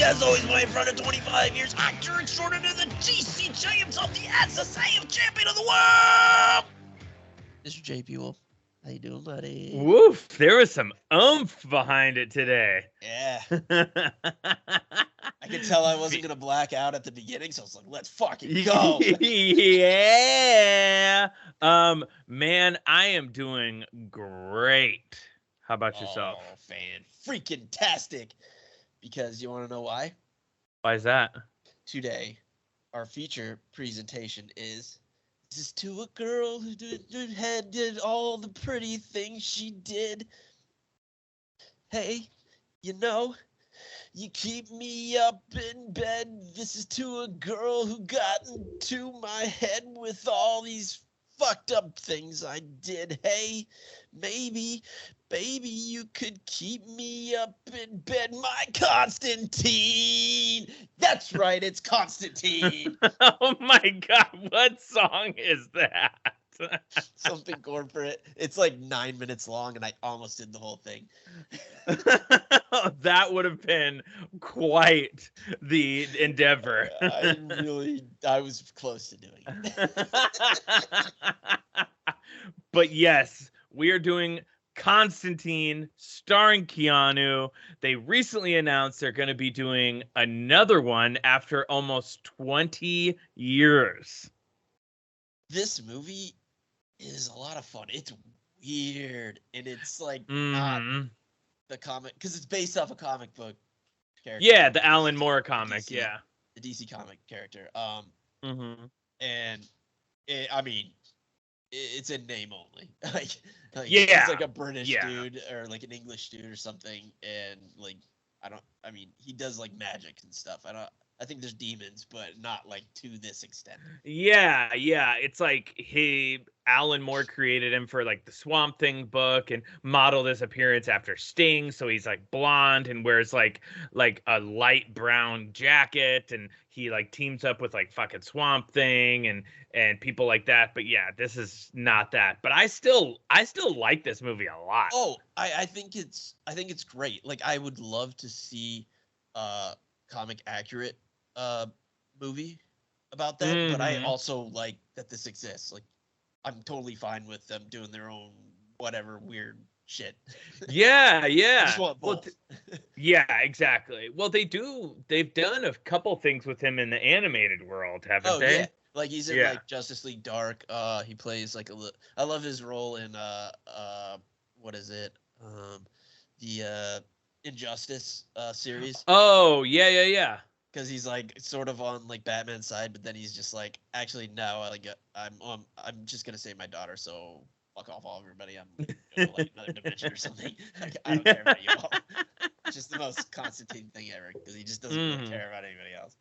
as always, my friend of 25 years, actor extraordinaire, the GCJ himself, the SSA champion of the world, Mr. J. Buell. How you doing, buddy? Woof, there was some oomph behind it today. Yeah. I could tell I wasn't going to black out at the beginning, so I was like, let's fucking go. Yeah. Man, I am doing great. How about yourself? Oh, fan-freaking-tastic. Because you want to know why? Why is that? Today, our feature presentation is "This is to a girl who did all the pretty things she did. Hey, you know, you keep me up in bed. This is to a girl who got into my head with all these fucked up things I did. Hey, maybe you could keep me up in bed, my Constantine." That's right, it's Constantine. Oh my God, what song is that? Something corporate. It's like 9 minutes long, and I almost did the whole thing. That would have been quite the endeavor. I was close to doing it. But yes, we are doing Constantine starring Keanu. They recently announced they're going to be doing another one after almost 20 years. This movie is a lot of fun. It's weird, and it's like not the comic, because it's based off a comic book character. Yeah, the Alan Moore comic. DC, yeah, the DC comic character. and I mean, it's in name only. like yeah, he's like a British dude or like an English dude or something, and like I mean, he does like magic and stuff. I think there's demons, but not like to this extent. Yeah. It's like Alan Moore created him for like the Swamp Thing book and modeled his appearance after Sting, so he's like blonde and wears like a light brown jacket, and he like teams up with like fucking Swamp Thing and people like that. But yeah, this is not that. But I still like this movie a lot. Oh, I think it's great. Like, I would love to see comic accurate movie about that, but I also like that this exists. Like, I'm totally fine with them doing their own whatever weird shit. Yeah. I just want both. Yeah, exactly. Well, they've done a couple things with him in the animated world, haven't they? Yeah. Like, he's in like Justice League Dark. He plays like I love his role in what is it? The Injustice series. Oh, yeah. Because he's like sort of on like Batman's side, but then he's just like, actually no, like I'm just gonna save my daughter, so fuck off all everybody. I'm going to like another dimension or something. Like, I don't care about you all. It's just the most Constantine thing ever, because he just doesn't really care about anybody else.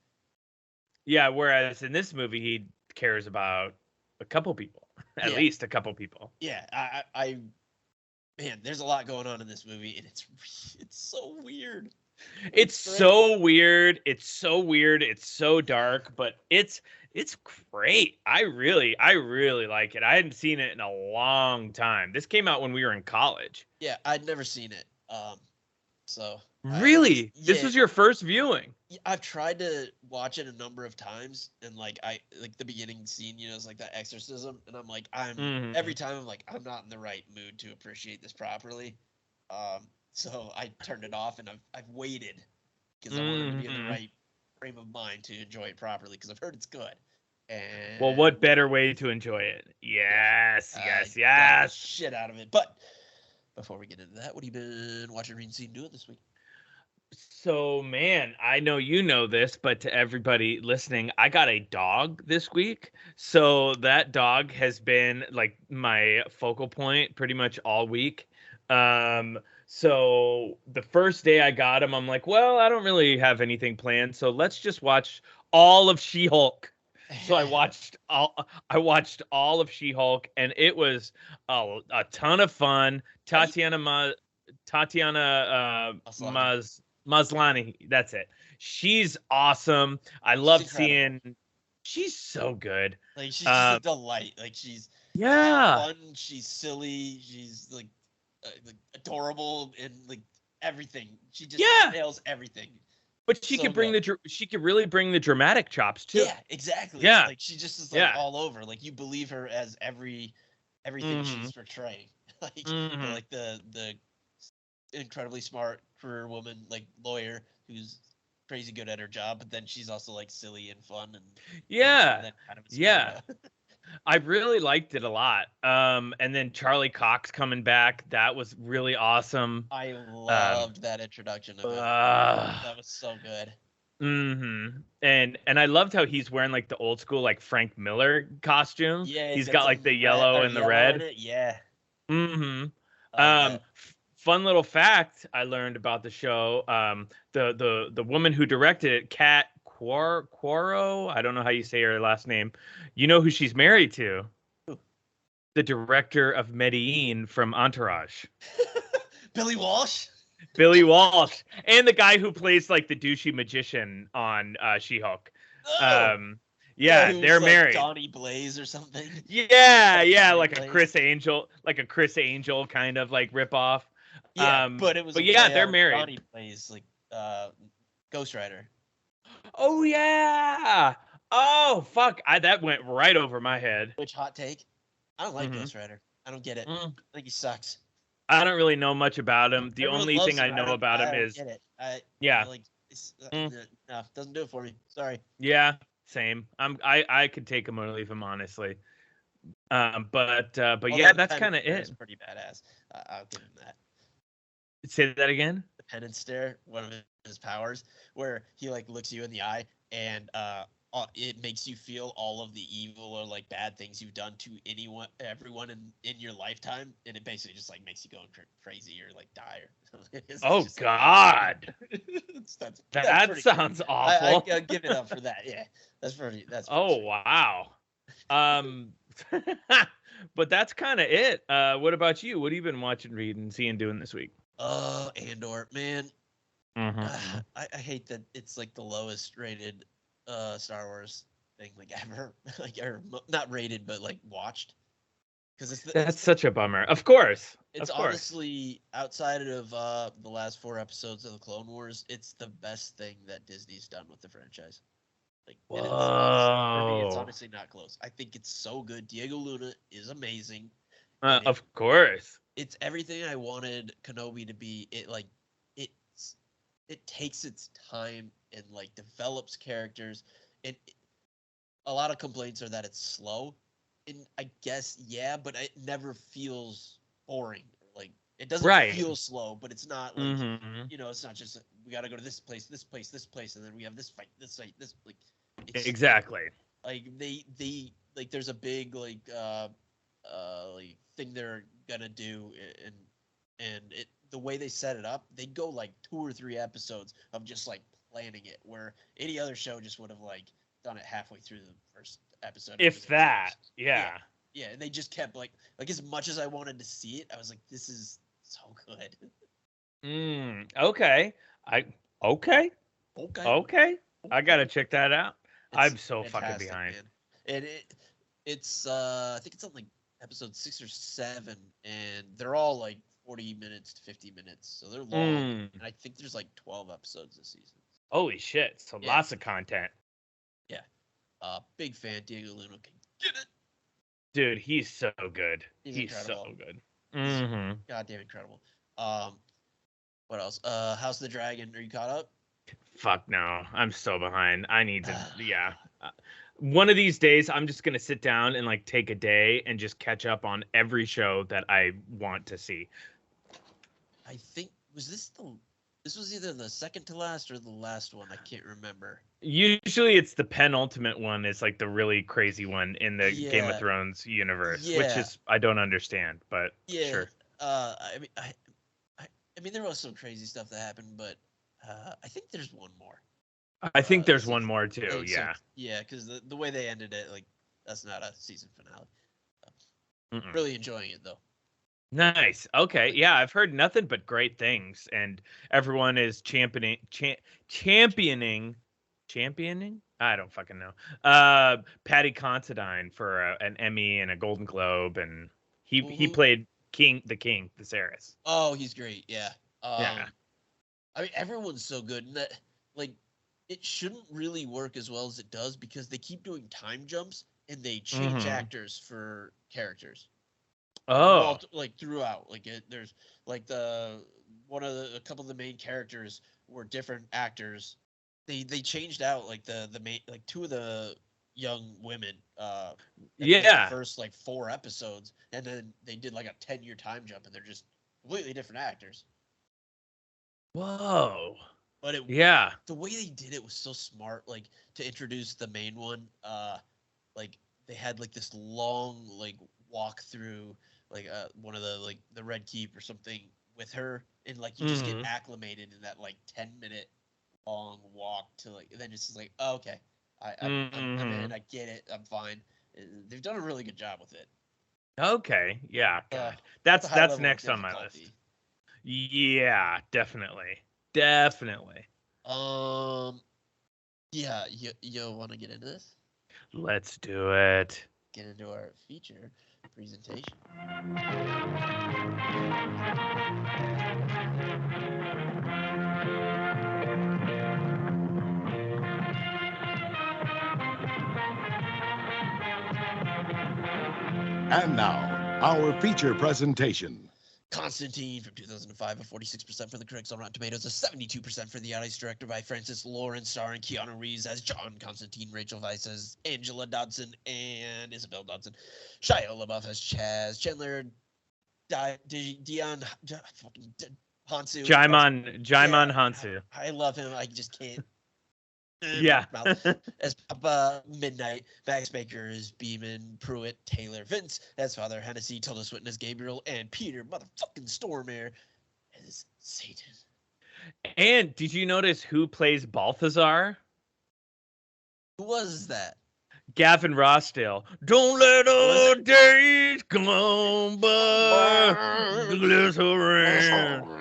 Yeah, whereas in this movie he cares about a couple people, at least a couple people. Yeah, I man, there's a lot going on in this movie, and it's so weird. It's so weird. It's so weird. It's so dark, but it's great. I really like it. I hadn't seen it in a long time. This came out when we were in college. Yeah, I'd never seen it. So really, this was your first viewing? I've tried to watch it a number of times, and like the beginning scene, you know, it's like that exorcism, and I'm like, every time I'm like, I'm not in the right mood to appreciate this properly. So I turned it off, and I've waited because I wanted to be in the right frame of mind to enjoy it properly, because I've heard it's good. And well, what better way to enjoy it? Yes. Got the shit out of it. But before we get into that, what have you been watching, reading, seeing, doing this week? So, man, I know you know this, but to everybody listening, I got a dog this week. So that dog has been like my focal point pretty much all week. So the first day I got him, I'm like, well, I don't really have anything planned, so let's just watch all of She-Hulk. So I watched all of She-Hulk, and it was a ton of fun. Tatiana Maslany, that's it. She's awesome. I love seeing. She's so good. Like, she's just a delight. Like, she's fun. She's silly. She's like adorable, and like everything. She just nails everything. But she So could bring good. she could really bring the dramatic chops too. Yeah, exactly. Yeah. Like she just is like Yeah. all over. Like you believe her as everything Mhm. she's portraying. Like Mhm. like the incredibly smart career woman, like lawyer who's crazy good at her job, but then she's also like silly and fun and Yeah. then kind of a Yeah. smarta. I really liked it a lot. And then Charlie Cox coming back, that was really awesome. I Um loved that introduction of him. uh, That was so good. And I loved how he's wearing like the old school like Frank Miller costume. Yeah, he's He's got got like some the red yellow or and the yellow in red. it. Yeah, Mm-hmm. I like that. Fun little fact I learned about the show. The woman who directed it, Kat Quaro, I don't know how you say her last name. You know who she's married to? Ooh. The director of Medellin from Entourage, Billy Walsh. Billy Walsh, and the guy who plays like the douchey magician on She-Hulk. Oh, Um, yeah, yeah, who's they're like married. Donnie Blaze or something. Yeah, Like yeah, Johnny Blaze. Like a Chris Angel kind of like ripoff. Yeah, but it was But a yeah, play they're on married. Donnie Blaze, like uh, Ghost Rider. Oh yeah. Oh fuck, that went right over my head. Which hot take? I don't like Hmm. Ghost Rider. I don't get it. Mm. I think he sucks. I don't really know much about him. The Everyone only thing loves I him. know about I him don't is get it. I yeah, like it's, mm, no, doesn't do it for me. Sorry. yeah, same. I could take him or leave him honestly. But Although yeah, the that's penance kind of stare is it. pretty badass. I'll give him that. Say that again. The penance stare, one of his powers, where he like looks you in the eye and it makes you feel all of the evil or like bad things you've done to everyone in your lifetime, and it basically just like makes you go crazy or like die or it's Oh just like God, that's that pretty good. sounds awful. I'll give it up for that. Yeah, that's pretty Oh sweet. wow. Um, but that's kind of it. What about you? What have you been watching, reading, seeing, doing this week? Andor, man, Mm-hmm. I hate that it's like the lowest rated Star Wars thing like ever, like or not rated but like watched because That's such a bummer. Of course, it's of course. honestly outside of the last 4 episodes of the Clone Wars, it's the best thing that Disney's done with the franchise. Like, and it's honest for me, it's Whoa. honestly not close. I think it's so good. Diego Luna is amazing, and Of course. it's everything I wanted Kenobi to be. It's it takes its time and like develops characters, and a lot of complaints are that it's slow, and I guess yeah, but it never feels boring. Like it doesn't Right. feel slow, but it's not like Mm-hmm. it's not just we got to go to this place, this place, this place, and then we have this fight, this fight, this like it's Exactly. like they like there's a big like thing they're gonna do and it the way they set it up, they go like 2 or 3 episodes of just like planning it, where any other show just would have like done it halfway through the first episode and it was If a that, tease. Yeah, yeah. yeah, and they just kept like as much as I wanted to see it, I was like, this is so good. Okay. I okay. Okay, Okay. I gotta okay, check that out. it's I'm so fucking fantastic, behind. man. And it's I think it's on like episode 6 or 7, and they're all like 40 minutes to 50 minutes, so they're long. Mm. And I think there's like 12 episodes this season. Holy shit. So Yeah, lots of content. yeah. Big fan. Diego Luna can get it. Dude, he's so good. He's He's so incredible. good. He's Mm-hmm. goddamn incredible. What else? House of the Dragon. Are you caught up? Fuck no. I'm so behind. I need to yeah. One of these days I'm just going to sit down and like take a day and just catch up on every show that I want to see. I think this was either the second to last or the last one. I can't remember. Usually it's the penultimate one is like the really crazy one in the Game of Yeah, Thrones universe, which yeah, is I don't understand, but yeah. sure. I mean, I mean, there was some crazy stuff that happened, but I think there's one more. I think there's one Season. more too. So Yeah. yeah, because the way they ended it, like that's not a season finale. Mm-mm. Really enjoying it though. Nice. Okay. Like, Yeah, I've heard nothing but great things, and everyone is championing. I don't fucking know. Patty Considine for an Emmy and a Golden Globe, and he who? played the King, Viserys. Oh, he's great. Yeah. Yeah. I mean, everyone's so good, and that like it shouldn't really work as well as it does because they keep doing time jumps and they change actors for characters. Oh. Like throughout, like there's like a couple of the main characters were different actors. They changed out like the main, like two of the young women in like the first like 4 episodes, and then they did like a 10-year time jump and they're just completely different actors. Whoa. But the way they did it was so smart. Like to introduce the main one, like they had like this long like walk through like one of the like the Red Keep or something with her, and like you just get acclimated in that like 10-minute long walk to like, and then it's just like, oh, okay, I'm in, I get it, I'm fine. They've done a really good job with it. Okay, yeah, God, that's next on my list. Yeah, definitely. Yeah, you want to get into this? Let's do it. Get into our feature presentation. And now, our feature presentation. Constantine from 2005, a 46% for the critics on Rotten Tomatoes, a 72% for the audience, directed by Francis Lawrence, starring Keanu Reeves as John Constantine, Rachel Weisz as Angela Dodson, and Isabel Dodson, Shia LaBeouf as Chaz, Chandler Dion Hansu. Jaimon Hansu. I love him. I just can't. Yeah. As Papa Midnight, Max Baker as Beeman, Pruitt, Taylor Vince as Father Hennessy, Tilda Swinton as Gabriel, and Peter motherfucking Stormare as Satan. And did you notice who plays Balthazar? Who was that? Gavin Rossdale. Don't let our days come by. Glycerin.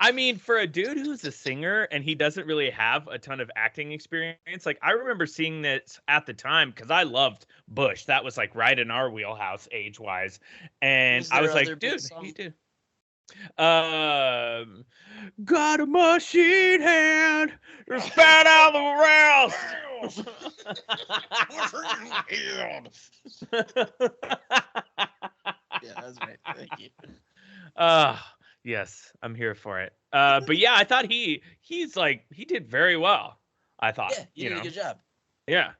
I mean, for a dude who's a singer and he doesn't really have a ton of acting experience, like I remember seeing this at the time because I loved Bush. That was like right in our wheelhouse age-wise. And I was like, dude, he did. Got a machine hand, spat out the Yeah, that's right. Thank you. Yes, I'm here for it. But yeah, I thought he did very well. I thought. Yeah, he did a good job. Yeah.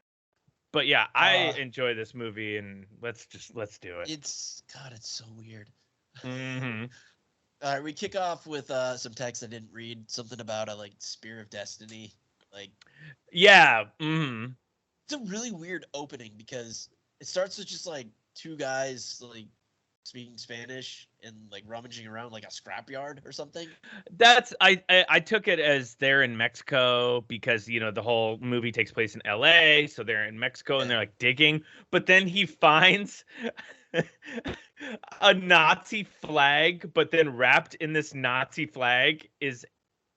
But yeah, I enjoy this movie, and let's do it. It's so weird. Mm-hmm. All right, we kick off with some text I didn't read. Something about a like Spear of Destiny. Like, yeah. Mm-hmm. It's a really weird opening because it starts with just like two guys like speaking Spanish and like rummaging around like a scrapyard or something. That's I took it as they're in Mexico because the whole movie takes place in LA, so they're in Mexico and they're like digging, but then he finds a Nazi flag, but then wrapped in this Nazi flag is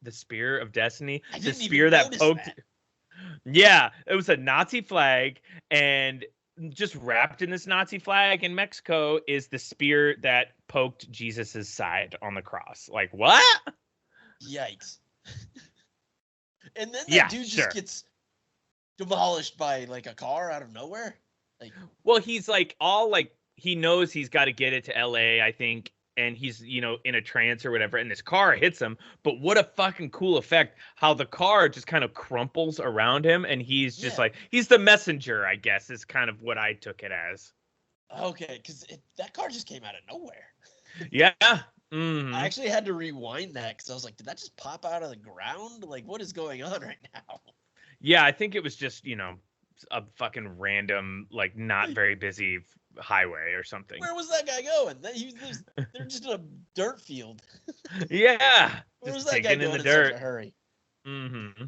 the Spear of Destiny, the spear that poked. Yeah, it was a Nazi flag, and just wrapped in this Nazi flag in Mexico is the spear that poked Jesus's side on the cross. Like, what? Yikes. And then that dude just gets demolished by like a car out of nowhere. Like, well, he's like all like he knows he's got to get it to LA, I think, and he's in a trance or whatever, and this car hits him. But what a fucking cool effect how the car just kind of crumples around him, and he's just like he's the messenger, I guess, is kind of what I took it as. Okay, because that car just came out of nowhere. Yeah. Mm-hmm. I actually had to rewind that because I was like, did that just pop out of the ground? Like, what is going on right now? Yeah, I think it was just a fucking random, like, not very busy highway or something. Where was that guy going? They're just in a dirt field. Yeah. Where was that guy going in such a hurry? Mm-hmm.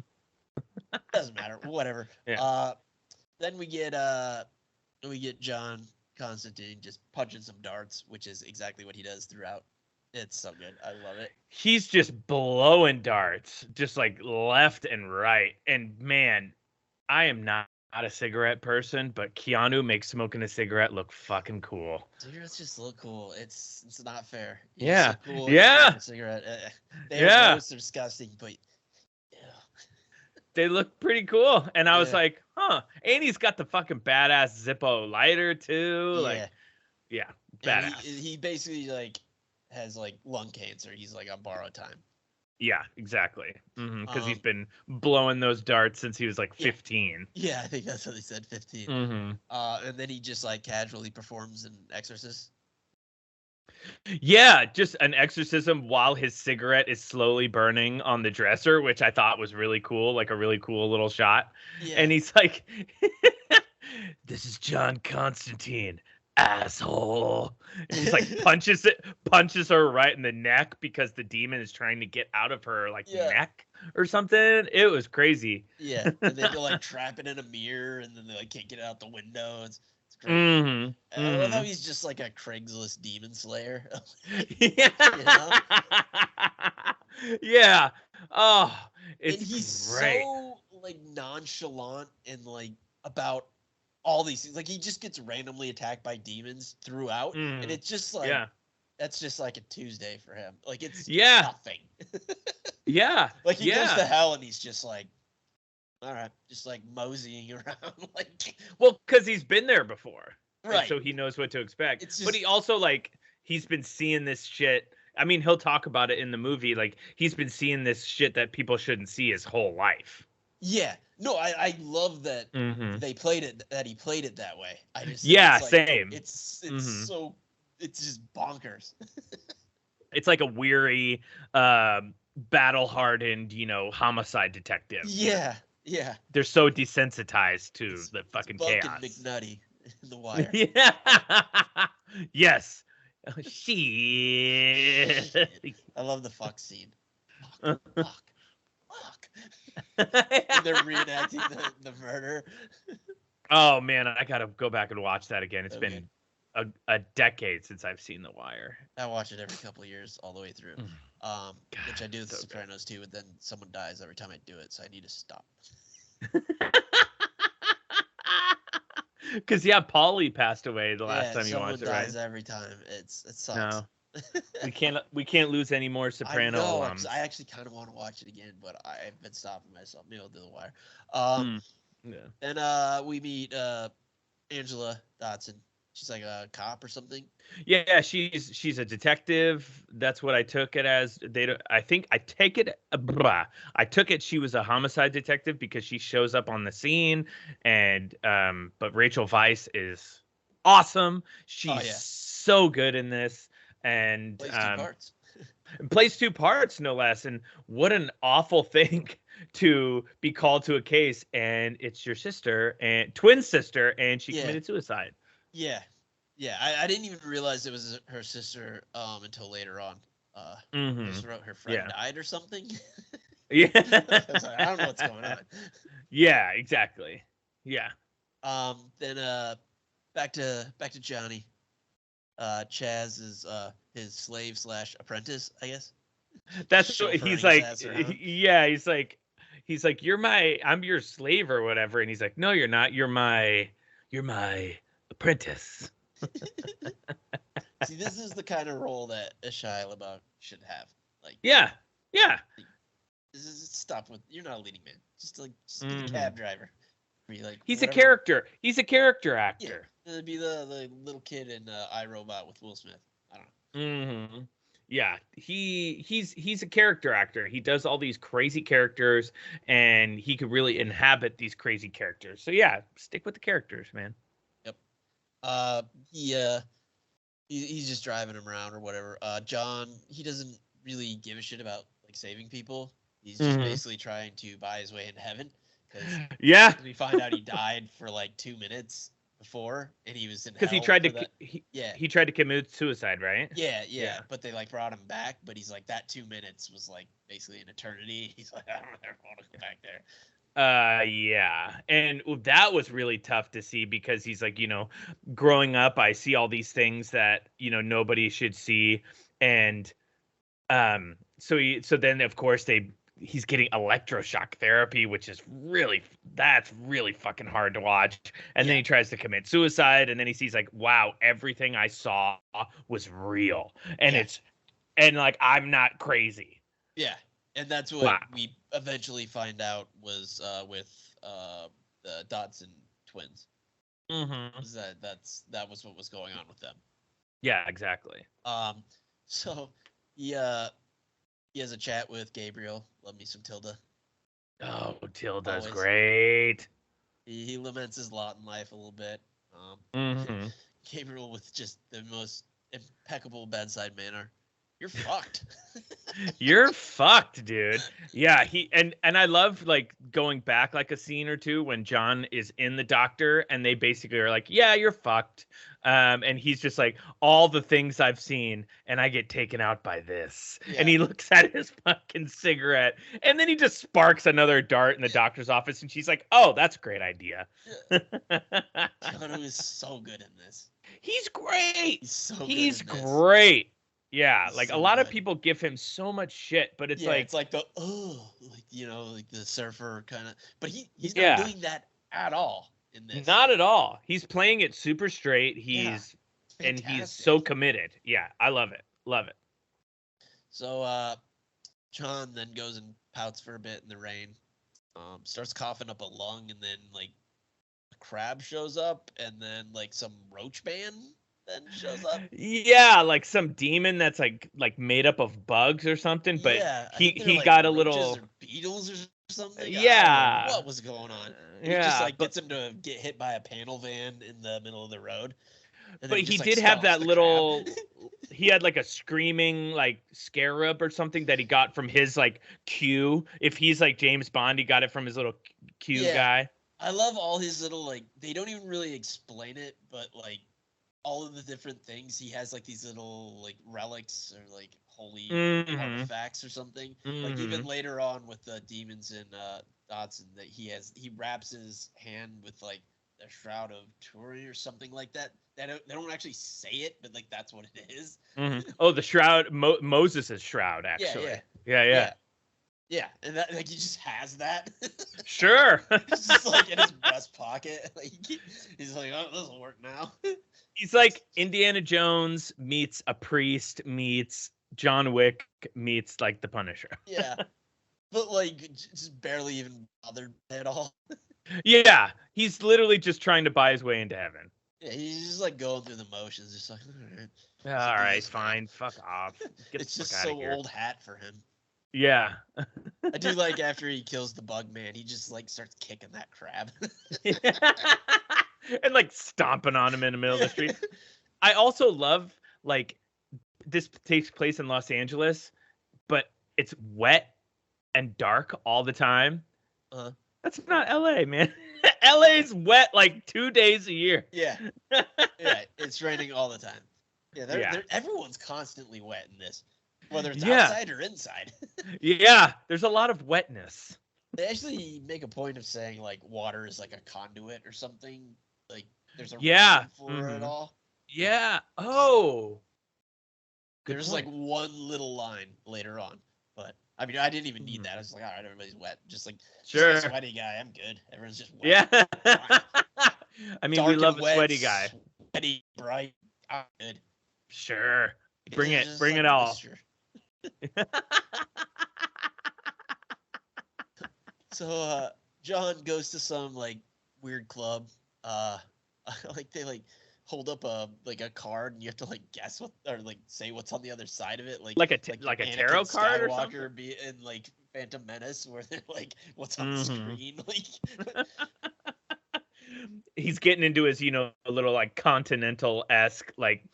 Doesn't matter. Whatever. Yeah. Then we get John Constantine just punching some darts, which is exactly what he does throughout. It's so good. I love it. He's just blowing darts, just like left and right. And man, I am not a cigarette person, but Keanu makes smoking a cigarette look fucking cool. Cigarettes just look cool. It's not fair. Yeah. Cool yeah. Cigarette. They're gross, they're disgusting, but They look pretty cool. And I was Yeah. like, huh. And he's got the fucking badass Zippo lighter too. Yeah. Like, yeah, And badass. he basically like has like lung cancer. He's like on borrowed time. Yeah, exactly. Because he's Um, been blowing those darts since he was like Yeah. 15. Yeah, I think that's what they said, 15. Mm-hmm. And then he just like casually performs in Exorcist. Yeah, just an exorcism while his cigarette is slowly burning on the dresser, which I thought was really cool, like a really cool little shot. Yeah. And he's like, "This is John Constantine, asshole." And he's like punches her right in the neck because the demon is trying to get out of her like Yeah. neck or something. It was crazy. Yeah, and they have to like trap it in a mirror, and then they like can't get it out the window. It's great. Mm-hmm. And I love how he's just like a Craigslist demon slayer. Yeah. Yeah. Oh, it's And he's great. so like nonchalant and like about all these things. Like he just gets randomly attacked by demons throughout, and Mhm. it's just like Yeah. that's just like a Tuesday for him. Like it's Yeah. nothing. Yeah. Like he goes to Yeah. hell and he's just like, all right, just like moseying around. Like Well, because he's been there before. and right. so he knows what to expect. It's But just- he also like he's been seeing this shit. I mean, he'll talk about it in the movie. Like he's been seeing this shit that people shouldn't see his whole life. Yeah. No, I love that Mm-hmm. they played it that he played it that way. I just Yeah, it's like, same. It's Mhm. so it's just bonkers. It's like a weary, battle-hardened, homicide detective. Yeah. Yeah. They're so desensitized to It's- the fucking Buck chaos. and McNutty in the wire. Yeah. Yes. Shit. I love the fuck scene. Fuck. Fuck. And they're reenacting the murder. Oh man, I gotta go back and watch that again. It's Okay. been a decade since I've seen The Wire. I watch it every couple of years all the way through. Which I do with so good. Sopranos too, but then someone dies every time I do it, so I need to stop. Because Paulie passed away the last time you someone watched it, right? dies every time. It sucks. No, we can't lose any more Soprano. I know. I actually kind of want to watch it again, but I've been stopping myself. Maybe I'll do The Wire. Yeah. And we meet Angela Dotson. She's like a cop or something. Yeah, she's a detective. That's what I took it as. I took it she was a homicide detective because she shows up on the scene, and but Rachel Weisz is awesome. She's so good in this, and Plays two parts. plays two parts no less. And what an awful thing to be called to a case, and it's your sister and twin sister, and she committed suicide. Yeah. I didn't even realize it was her sister until later on. Mhm. Just wrote her friend died or something. Yeah. I was like, I don't know what's going on. Yeah, exactly. Yeah. Then back to Johnny. Chaz is his slave / apprentice, I guess. That's what Chauffeuring he's his like. ass around. Yeah, he's like I'm your slave or whatever, and he's like, no, you're not. You're my apprentice. See, this is the kind of role that a Shia LaBeouf should have. Like, Yeah. stop with you're not a leading man. Just be a cab driver. Be like He's whatever. a character. He's a character actor. Yeah, it'd be the little kid in iRobot with Will Smith. I don't know. Mm-hmm. Yeah, he's a character actor. He does all these crazy characters, and he could really inhabit these crazy characters. So yeah, stick with the characters, man. Yep. He's just driving him around or whatever. John, he doesn't really give a shit about like saving people. He's just basically trying to buy his way into heaven because we find out he died for like 2 minutes before, and he was in because hell he tried to for that. he tried to commit suicide, right? Yeah. But they like brought him back, but he's like that 2 minutes was like basically an eternity. He's like, I don't ever want to go back there. Yeah, and that was really tough to see because he's like, growing up, I see all these things that nobody should see, and so then of course he's getting electroshock therapy, which is really fucking hard to watch, and then he tries to commit suicide, and then he sees like, wow, everything I saw was real, and like I'm not crazy. Yeah. And that's what eventually find out was with the Dodson twins. Mm-hmm. That was what was going on with them. Yeah, exactly. So he has a chat with Gabriel. Love me some Tilda. Oh, Tilda's Always. great. He laments his lot in life a little bit. Mm-hmm. Gabriel with just the most impeccable bedside manner. You're fucked. You're fucked, dude. Yeah, and I love like going back like a scene or two when John is in the doctor and they basically are like, "Yeah, you're fucked." And he's just like, "All the things I've seen and I get taken out by this." Yeah. And he looks at his fucking cigarette and then he just sparks another dart in the doctor's office and she's like, "Oh, that's a great idea." Keanu is so good in this. He's great. He's so good He's in this. great. Yeah, He's like a so lot of good. people give him so much shit, but it's like it's like the like like the surfer kind of, but he's Yeah. not doing that at all in this. not at all. He's playing it super straight. Yeah, And he's fantastic. so committed. Yeah, I love it. Love it. So John then goes and pouts for a bit in the rain. Starts coughing up a lung, and then like a crab shows up, and then like some roach man then shows up. Yeah, like some demon that's like made up of bugs or something, but Yeah, I he think they're, like, got a roaches little or beetles or something. I don't Yeah. know what was going on? He Yeah, just like but gets him to get hit by a panel van in the middle of the road. And but then he just, did have stomps that the little crab. he had like a screaming like scarab or something that he got from his like Q. If he's like James Bond, he got it from his little Q Yeah. guy. I love all his little like they don't even really explain it, but like all of the different things he has, like these little like relics or like holy Mhm. artifacts or something. Like even Mhm. later on with the demons in Dodson, that he wraps his hand with like the shroud of Turin or something like that. They don't actually say it, but like that's what it is. Mhm. Oh, the shroud, Moses' shroud, actually. Yeah. Yeah, and that like he just has that. Sure. It's just like in his breast pocket. Like he's like, oh, this will work now. He's like Indiana Jones meets a priest meets John Wick meets like the Punisher. Yeah, but like just barely even bothered at all. Yeah, he's literally just trying to buy his way into heaven. Yeah, he's just like going through the motions, just like, all right. All do right, this now. fine, fuck off. Get It's the fuck just out so of here. old hat for him. Yeah. I do like after he kills the bug man, he just like starts kicking that crab. And like stomping on him in the middle of the street. I also love like this takes place in Los Angeles, but it's wet and dark all the time. Uh-huh. That's not LA, man. LA's wet like 2 days a year. Yeah, it's raining all the time. Yeah, everyone's constantly wet in this, whether it's outside or inside. Yeah, there's a lot of wetness. They actually make a point of saying like water is like a conduit or something. Like there's a Yeah. reason for it all. Yeah. Oh. Good There's point. like one little line later on, but I mean I didn't even need that. I was like, all right, everybody's wet. Just like Sure. just like a sweaty guy. I'm good. Everyone's just wet. Yeah. Fine. I mean, Dark we and love a wet, sweaty guy. Sweaty, bright. I'm good. Sure. Bring It's it. just Bring like it all. moisture. So John goes to some like weird club. Like they like hold up a card and you have to like guess what or like say what's on the other side of it. Like Like a Anakin tarot card or Skywalker something? be in like Phantom Menace where they're like what's on the screen. Like He's getting into his, a little like continental-esque, like,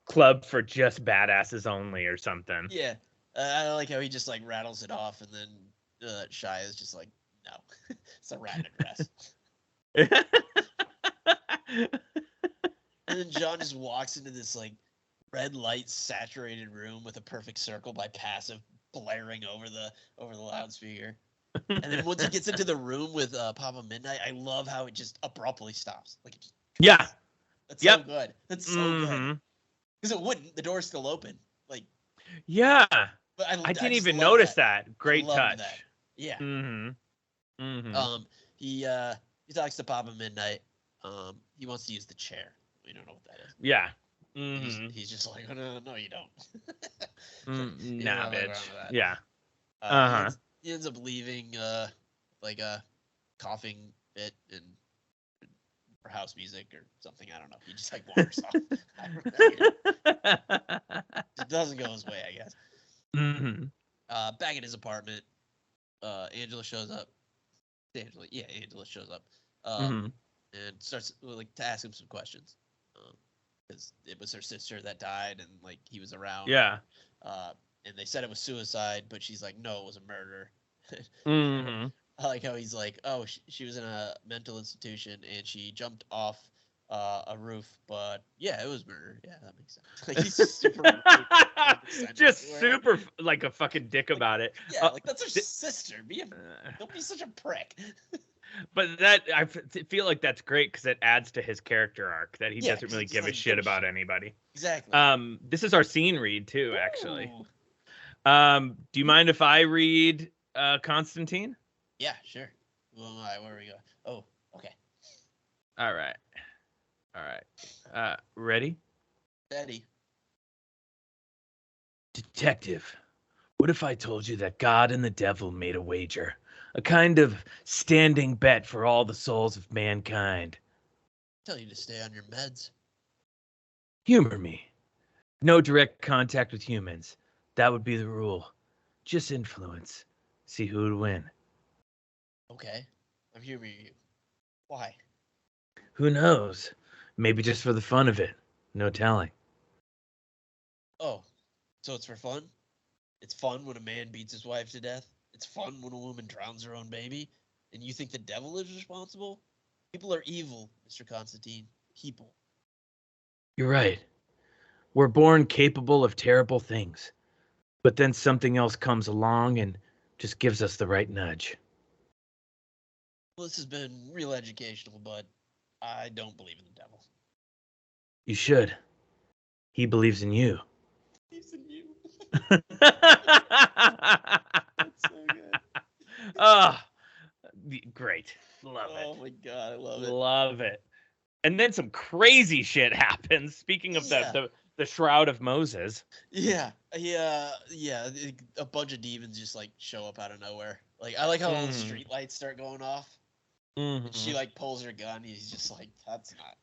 club for just badasses only or something. yeah. I like how he just like rattles it off and then Shia is just like, no. It's a rat in a dress. And then John just walks into this like red light saturated room with a perfect circle by passive blaring over the loudspeaker. And then once he gets into the room with Papa Midnight, I love how it just abruptly stops. Like it just Yeah. That's so good. That's so good. Because it wouldn't. The door's still open. Like yeah. But I didn't just even love notice that. Great I loved touch. that. Yeah. He talks to Papa Midnight. He wants to use the chair. We don't know what that is. Yeah. He's just like, oh, no, you don't. Nah, don't bitch. around with that. Yeah. He he ends up leaving like a coughing fit and for house music or something. I don't know. He just like wanders off. It doesn't go his way, I guess. Mm-hmm. Back at his apartment, Angela shows up. Angela shows up. And starts like to ask him some questions. Because it was her sister that died, and like he was around. Yeah. And they said it was suicide, but she's like, no, it was a murder. Mm-hmm. I like how he's like, oh, she was in a mental institution and she jumped off a roof, but yeah, it was murder. Yeah, that makes sense. Like he's just super, just super like a fucking dick about it. Yeah, like that's her sister. Don't be such a prick. But that I feel like that's great because it adds to his character arc that he doesn't really give a shit about anybody. Exactly. This is our scene read too, actually. Do you mind if I read Constantine? Yeah, sure. Where are we going? Oh, okay. All right. Ready? Ready. Detective, what if I told you that God and the devil made a wager? A kind of standing bet for all the souls of mankind. Tell you to stay on your meds. Humor me. No direct contact with humans. That would be the rule. Just influence. See who would win. Okay. I'm humoring you. Why? Who knows? Maybe just for the fun of it. No telling. Oh, so it's for fun? It's fun when a man beats his wife to death? It's fun when a woman drowns her own baby? And you think the devil is responsible? People are evil, Mr. Constantine. People. You're right. We're born capable of terrible things. But then something else comes along and just gives us the right nudge. Well, this has been real educational, but I don't believe in the devil. You should. He believes in you. Believes in you. That's so good. Oh, great. Love it. Oh my god, I love it. Love it. And then some crazy shit happens. Speaking of the Shroud of Moses. Yeah. A bunch of demons just like show up out of nowhere. Like I like how all the street lights start going off. And she like pulls her gun. He's just like, that's not.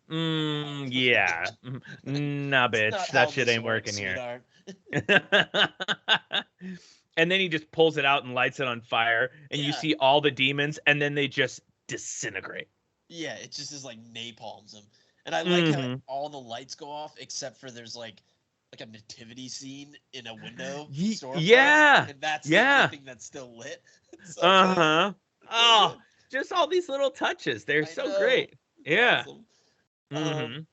Yeah. Nah, bitch. That shit ain't working here. And then he just pulls it out and lights it on fire. And you see all the demons, and then they just disintegrate. Yeah, it just is like napalms them. And I like how all the lights go off except for there's like a nativity scene in a window. Yeah. And that's the only thing that's still lit. So oh, just all these little touches. They're so great. Yeah. Awesome.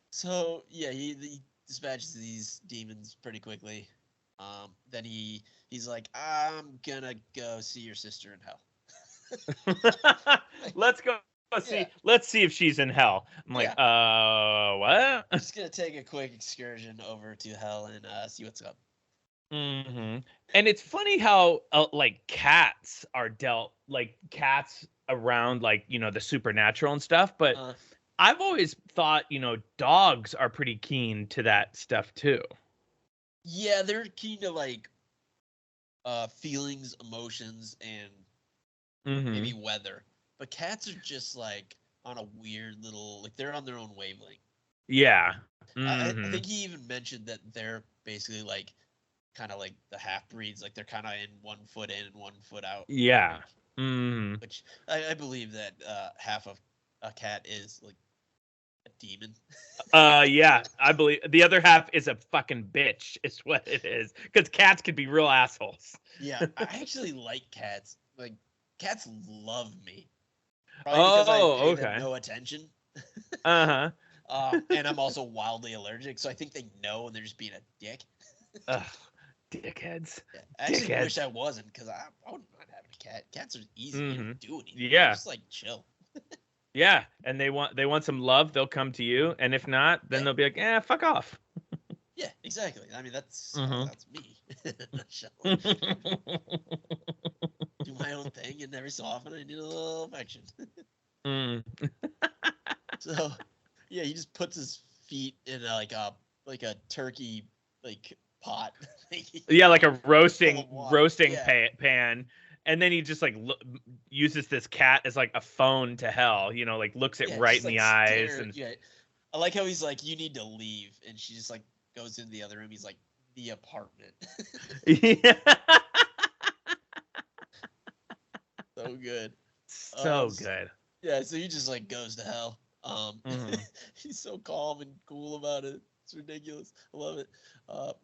So yeah, he dispatches these demons pretty quickly. Then he's like, I'm gonna go see your sister in hell. Let's go see. Yeah. Let's see if she's in hell. I'm like, what? I'm just gonna take a quick excursion over to hell and see what's up. And it's funny how like cats are dealt, like cats around like, you know, the supernatural and stuff, but I've always thought, you know, dogs are pretty keen to that stuff too. Yeah, they're keen to like feelings, emotions, and maybe weather. But cats are just like on a weird little, like they're on their own wavelength. Yeah. I think he even mentioned that they're basically like kind of like the half breeds, like they're kind of in 1 foot in and 1 foot out. Yeah. Which I believe that half of a cat is like a demon. Yeah, I believe the other half is a fucking bitch is what it is, because cats can be real assholes. Yeah, I actually like cats. Like cats love me. Probably because I pay them no attention. And I'm also wildly allergic, so I think they know and they're just being a dick. Ugh, dickheads. Yeah, I actually wish I wasn't, because I wouldn't mind having a cat. Cats are easy. You don't do anything. Yeah. They're just like chill. Yeah, and they want some love, they'll come to you, and if not, then they'll be like, fuck off. Yeah, exactly. I mean, that's me. Do my own thing, and every so often I need a little affection. So, yeah, he just puts his feet in like a turkey like pot. Yeah, like a roasting pan, And then he just like uses this cat as like a phone to hell, you know, like looks it right just, in like, the eyes. And yeah. I like how he's like, you need to leave, and she just like goes into the other room. He's like, the apartment. yeah. So good. So good. Yeah, so he just like goes to hell. Mhm. He's so calm and cool about it. It's ridiculous. I love it.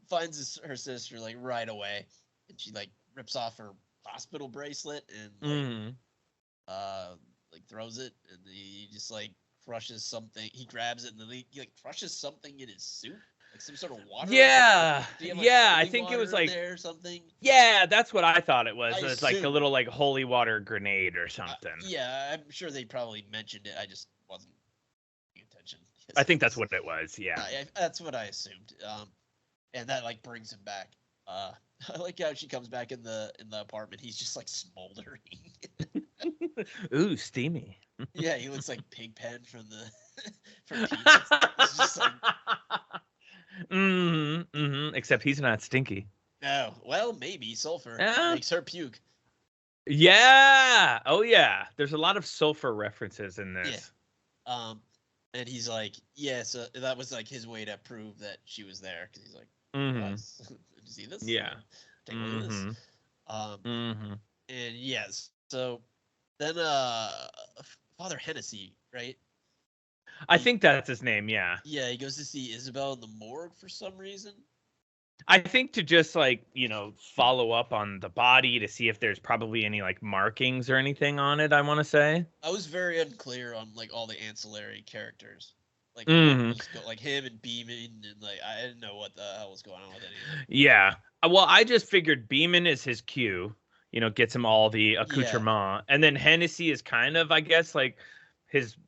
Finds her sister like right away, and she like rips off her hospital bracelet and Mhm. like throws it, and he just like crushes something. He grabs it and then he like crushes something in his suit, like some sort of water. Yeah. Do you have, like, Yeah, I holy think it was water in like there or something. yeah, that's what I thought it was. I It's like a assume. little like holy water grenade or something. Yeah, I'm sure they probably mentioned it. I just wasn't paying attention. I think that's what it was. Yeah. That's what I assumed. And that like brings him back. I like how she comes back in the apartment. He's just like smoldering. Ooh, steamy. Yeah, he looks like Pigpen from the from Peanuts. He's just like, Except he's not stinky. no. Well, maybe sulfur Yeah. makes her puke. Yeah. Oh yeah. There's a lot of sulfur references in this. Yeah. And he's like, yeah. So that was like his way to prove that she was there, because he's like, did you see this? Yeah. Take a look at this. And yes. So then, Father Hennessy, right? I think that's his name. Yeah. Yeah, he goes to see Isabel in the morgue for some reason. I think to just like, you know, follow up on the body to see if there's probably any like markings or anything on it, I want to say. I was very unclear on like all the ancillary characters. Like, like him and Beeman, and like I didn't know what the hell was going on with any of it. Yeah. Well, I just figured Beeman is his cue, you know, gets him all the accoutrement. And then Hennessy is kind of, I guess, like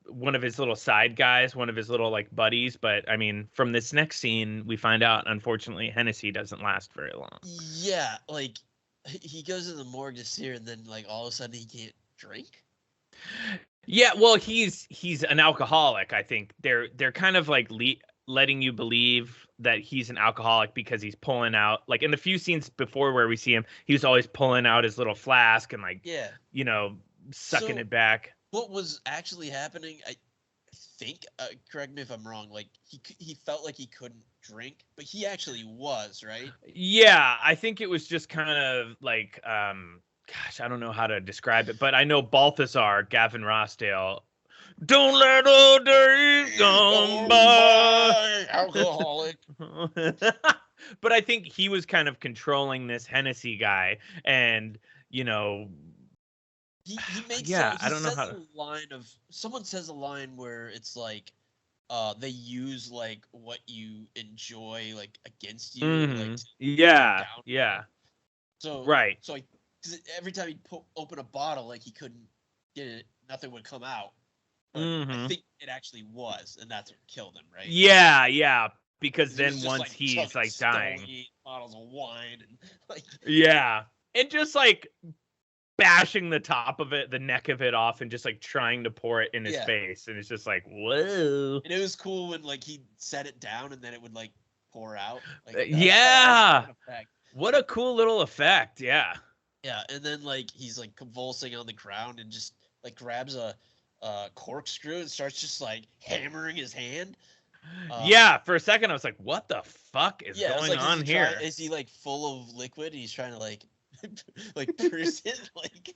one of his little side guys, one of his little like buddies. But I mean, from this next scene, we find out, unfortunately, Hennessy doesn't last very long. Yeah, like he goes to the morgue to see her, and then like all of a sudden he can't drink. Yeah, well, he's an alcoholic. I think they're kind of like letting you believe that he's an alcoholic because he's pulling out, like in the few scenes before where we see him, he was always pulling out his little flask and like, you know, sucking it back. What was actually happening, I think, correct me if I'm wrong, like he felt like he couldn't drink, but he actually was, right? Yeah, I think it was just kind of like, gosh, I don't know how to describe it, but I know Balthazar, Gavin Rossdale, don't let all days gone by. Alcoholic. But I think he was kind of controlling this Hennessy guy, and you know, he makes I don't know how to. Someone says a line where it's like, they use like what you enjoy like against you. Like, yeah. So right. So because every time he'd open a bottle, like he couldn't get it, nothing would come out. But I think it actually was, and that's what killed him, right? Yeah. Because then once like, he's like dying, bottles of wine and like and just like bashing the top of it, the neck of it off, and just like trying to pour it in his face, and it's just like whoa. And it was cool when like he set it down and then it would like pour out. Like, what a cool little effect. Yeah, and then like he's like convulsing on the ground and just like grabs a corkscrew and starts just like hammering his hand. For a second I was like, what the fuck is going on here? Is he like full of liquid and he's trying to like like bruise it? Like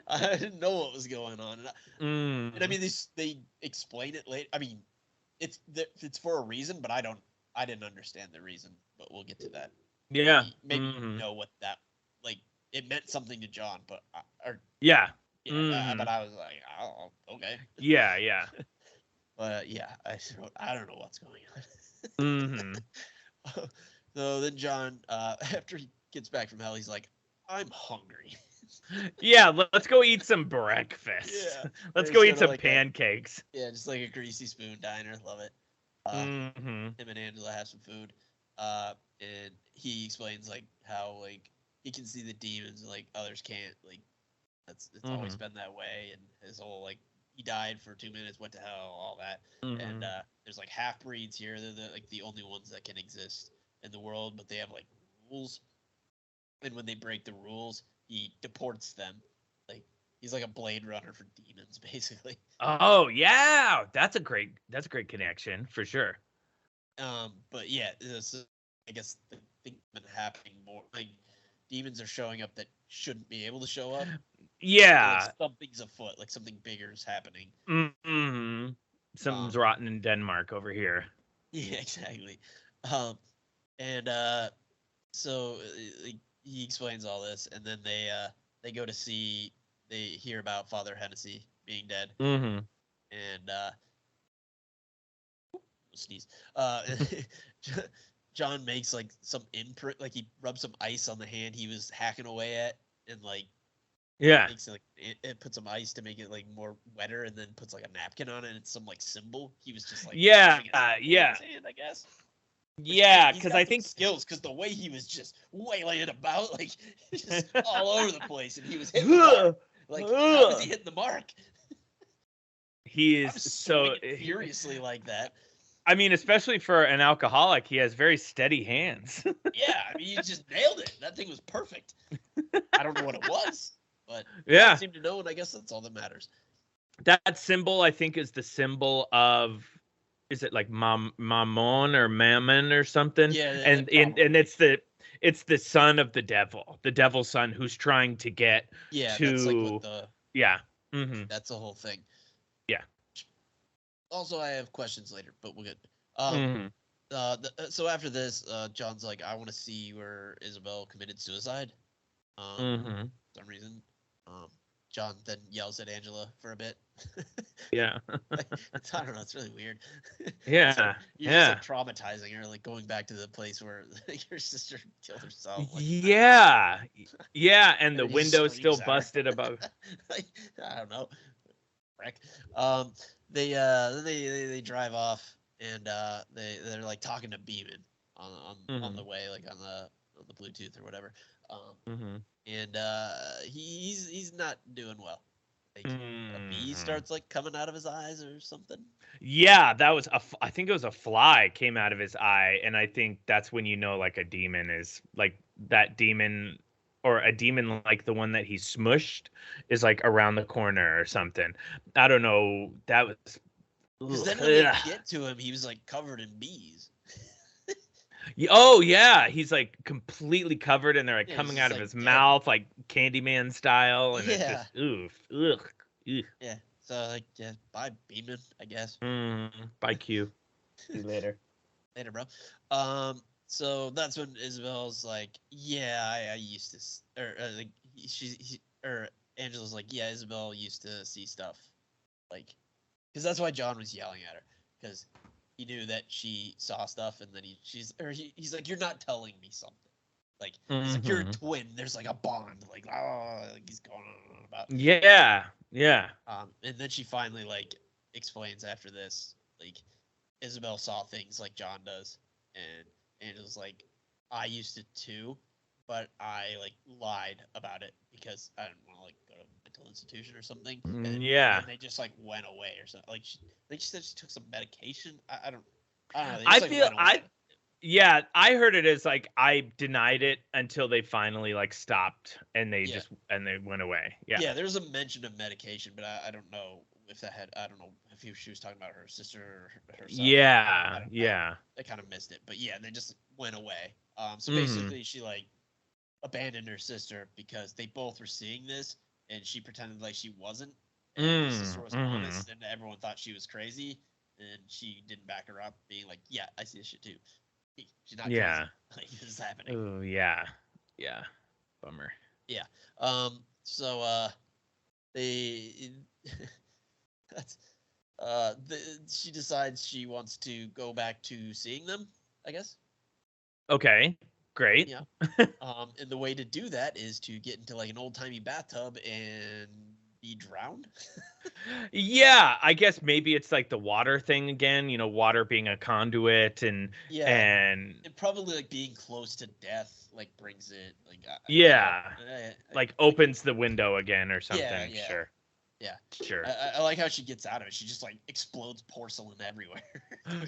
I didn't know what was going on. And I mean, they explain it later. I mean, it's for a reason, but I didn't understand the reason, but we'll get to that. Maybe you know what that, like, it meant something to John, but but I was like, oh, okay. Yeah. But I don't know what's going on. So then John, after he gets back from hell, he's like, I'm hungry. Let's go eat some breakfast. Let's go eat some pancakes. Just like a greasy spoon diner. Love it. Him and Angela have some food. And he explains like how like he can see the demons and like others can't. Like it's always been that way, and his whole like he died for 2 minutes, went to hell, all that. And there's like half breeds here. They're like the only ones that can exist in the world, but they have like rules. And when they break the rules, he deports them. Like he's like a Blade Runner for demons, basically. Oh yeah, that's a great connection for sure. But yeah, I guess the thing been happening more. Like demons are showing up that shouldn't be able to show up. Yeah. Like something's afoot. Like something bigger is happening. Mm-hmm. Something's rotten in Denmark over here. Yeah, exactly. And so he explains all this, and then they go to see. They hear about Father Hennessy being dead, Mm-hmm. and sneeze. John makes like some imprint, like he rubs some ice on the hand he was hacking away at, and like Yeah. makes it like it puts some ice to make it like more wetter, and then puts like a napkin on it. And it's some like symbol. He was just like yeah, yeah, his hand, I guess. Yeah, because I think skills, because the way he was just wailing it about, like just all over the place, and he was hitting the mark. Like how was he hitting the mark? He is so furiously like that. I mean, especially for an alcoholic, he has very steady hands. Yeah, I mean, he just nailed it. That thing was perfect. I don't know what it was, but yeah, I seem to know, and I guess that's all that matters. That symbol, I think, is the symbol of, is it like Mammon or Mammon or something? Yeah, and it's the son of the devil's son, who's trying to get to. That's like what the Mm-hmm. That's the whole thing. Yeah. Also, I have questions later, but we're good. Mm-hmm. So after this, John's like, I want to see where Isabel committed suicide. Mm-hmm. For some reason. John then yells at Angela for a bit. Yeah. I don't know. It's really weird. Yeah. Like, you're just like traumatizing her, like going back to the place where your sister killed herself. Like, yeah. And the window's still busted above. Like, I don't know. Frick. They drive off, and they're like talking to Beeman on the way, like on the Bluetooth or whatever. And he's not doing well. Like a bee starts like coming out of his eyes or something. Yeah, that was I think it was a fly came out of his eye, and I think that's when you know like a demon is like that demon, or a demon like the one that he smushed is like around the corner or something. I don't know. That was because then when they get to him, he was like covered in bees. Oh yeah, he's like completely covered, and they're like coming out of his mouth like Candyman style, and it's just ugh. Yeah. So like bye Beeman, I guess. Bye Q. See you later. Later, bro. So that's when Isabel's like, yeah, I used to, or like Angela's like, yeah, Isabel used to see stuff, like, because that's why John was yelling at her, because he knew that she saw stuff, and then he's like, you're not telling me something, like, he's like, you're a twin, there's like a bond, like he's going on about. Yeah. And then she finally like explains after this, like, Isabel saw things like John does, and Angela's like, I used to too, but I like lied about it because I didn't want to like go to a mental institution or something. And they just like went away or something. Like she said she took some medication. I don't know. I heard it as like I denied it until they finally like stopped, and they they went away. Yeah, there's a mention of medication, but I don't know if I don't know if she was talking about her sister or herself. I kind of missed it, but yeah, they just went away. So basically she like abandoned her sister because they both were seeing this, and she pretended like she wasn't, and her sister was honest, and everyone thought she was crazy, and she didn't back her up, being like, yeah, I see this shit too. She's not crazy. Like, this is happening. Oh yeah. Bummer. Yeah. So they she decides she wants to go back to seeing them, I guess. Okay. Great. Yeah. And the way to do that is to get into like an old-timey bathtub and be drowned. Yeah, I guess maybe it's like the water thing again, water being a conduit, and probably like being close to death like brings it like like opens the window again or something. Sure. Yeah. Sure. I like how she gets out of it. She just like explodes porcelain everywhere.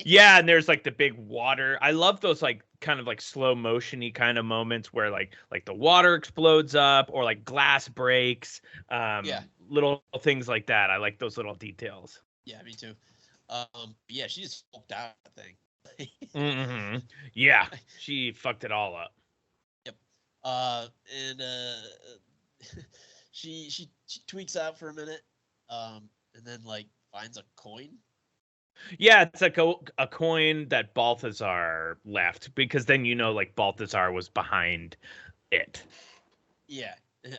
Yeah, and there's like the big water. I love those like kind of like slow motiony kind of moments where like the water explodes up or like glass breaks. Yeah. Little things like that. I like those little details. Yeah, me too. Yeah, she just fucked out that thing. Mm-hmm. Yeah, she fucked it all up. Yep. And she tweaks out for a minute, and then like finds a coin. Yeah, it's like a coin that Balthazar left because then like Balthazar was behind it. Yeah,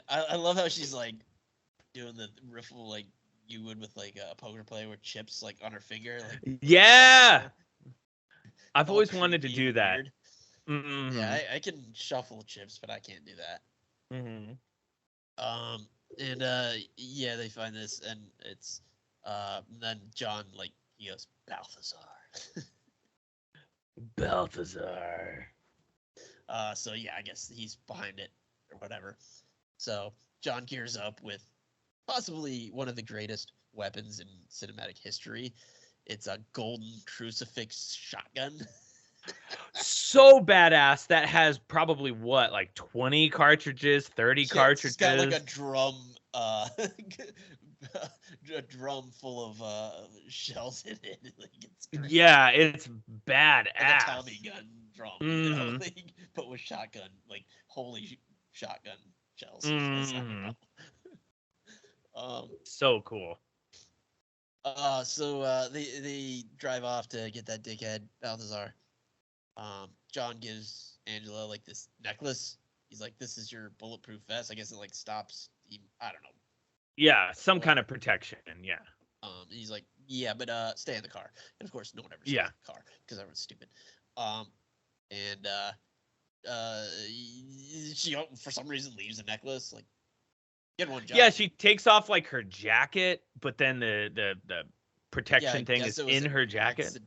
I love how she's like doing the riffle like you would with like a poker player with chips like on her finger. Like yeah, I've all always wanted to creepy do and that. weird. Mm-hmm. Yeah, I can shuffle chips, but I can't do that. Mm-hmm. And yeah, they find this, and it's then John like he goes Balthazar. Balthazar. So yeah, I guess he's behind it or whatever. So John gears up with possibly one of the greatest weapons in cinematic history. It's a golden crucifix shotgun. So badass. That has probably what, like 20 cartridges, 30 cartridges. It's got like a drum, a drum full of shells in it. Like it's great. Yeah, it's badass. Like a Tommy gun drum, you know, Mhm. like, but with shotgun, like holy shotgun shells. Mhm. So cool. So they drive off to get that dickhead Balthazar. John gives Angela like this necklace. He's like, "This is your bulletproof vest." I guess it like stops. I don't know. Yeah, some kind of protection. Yeah. He's like, "Yeah, but stay in the car." And of course, no one ever stays Yeah. in the car because everyone's stupid. And she for some reason leaves the necklace. Like, get one, John. Yeah, she takes off like her jacket, but then the protection thing is in her jacket.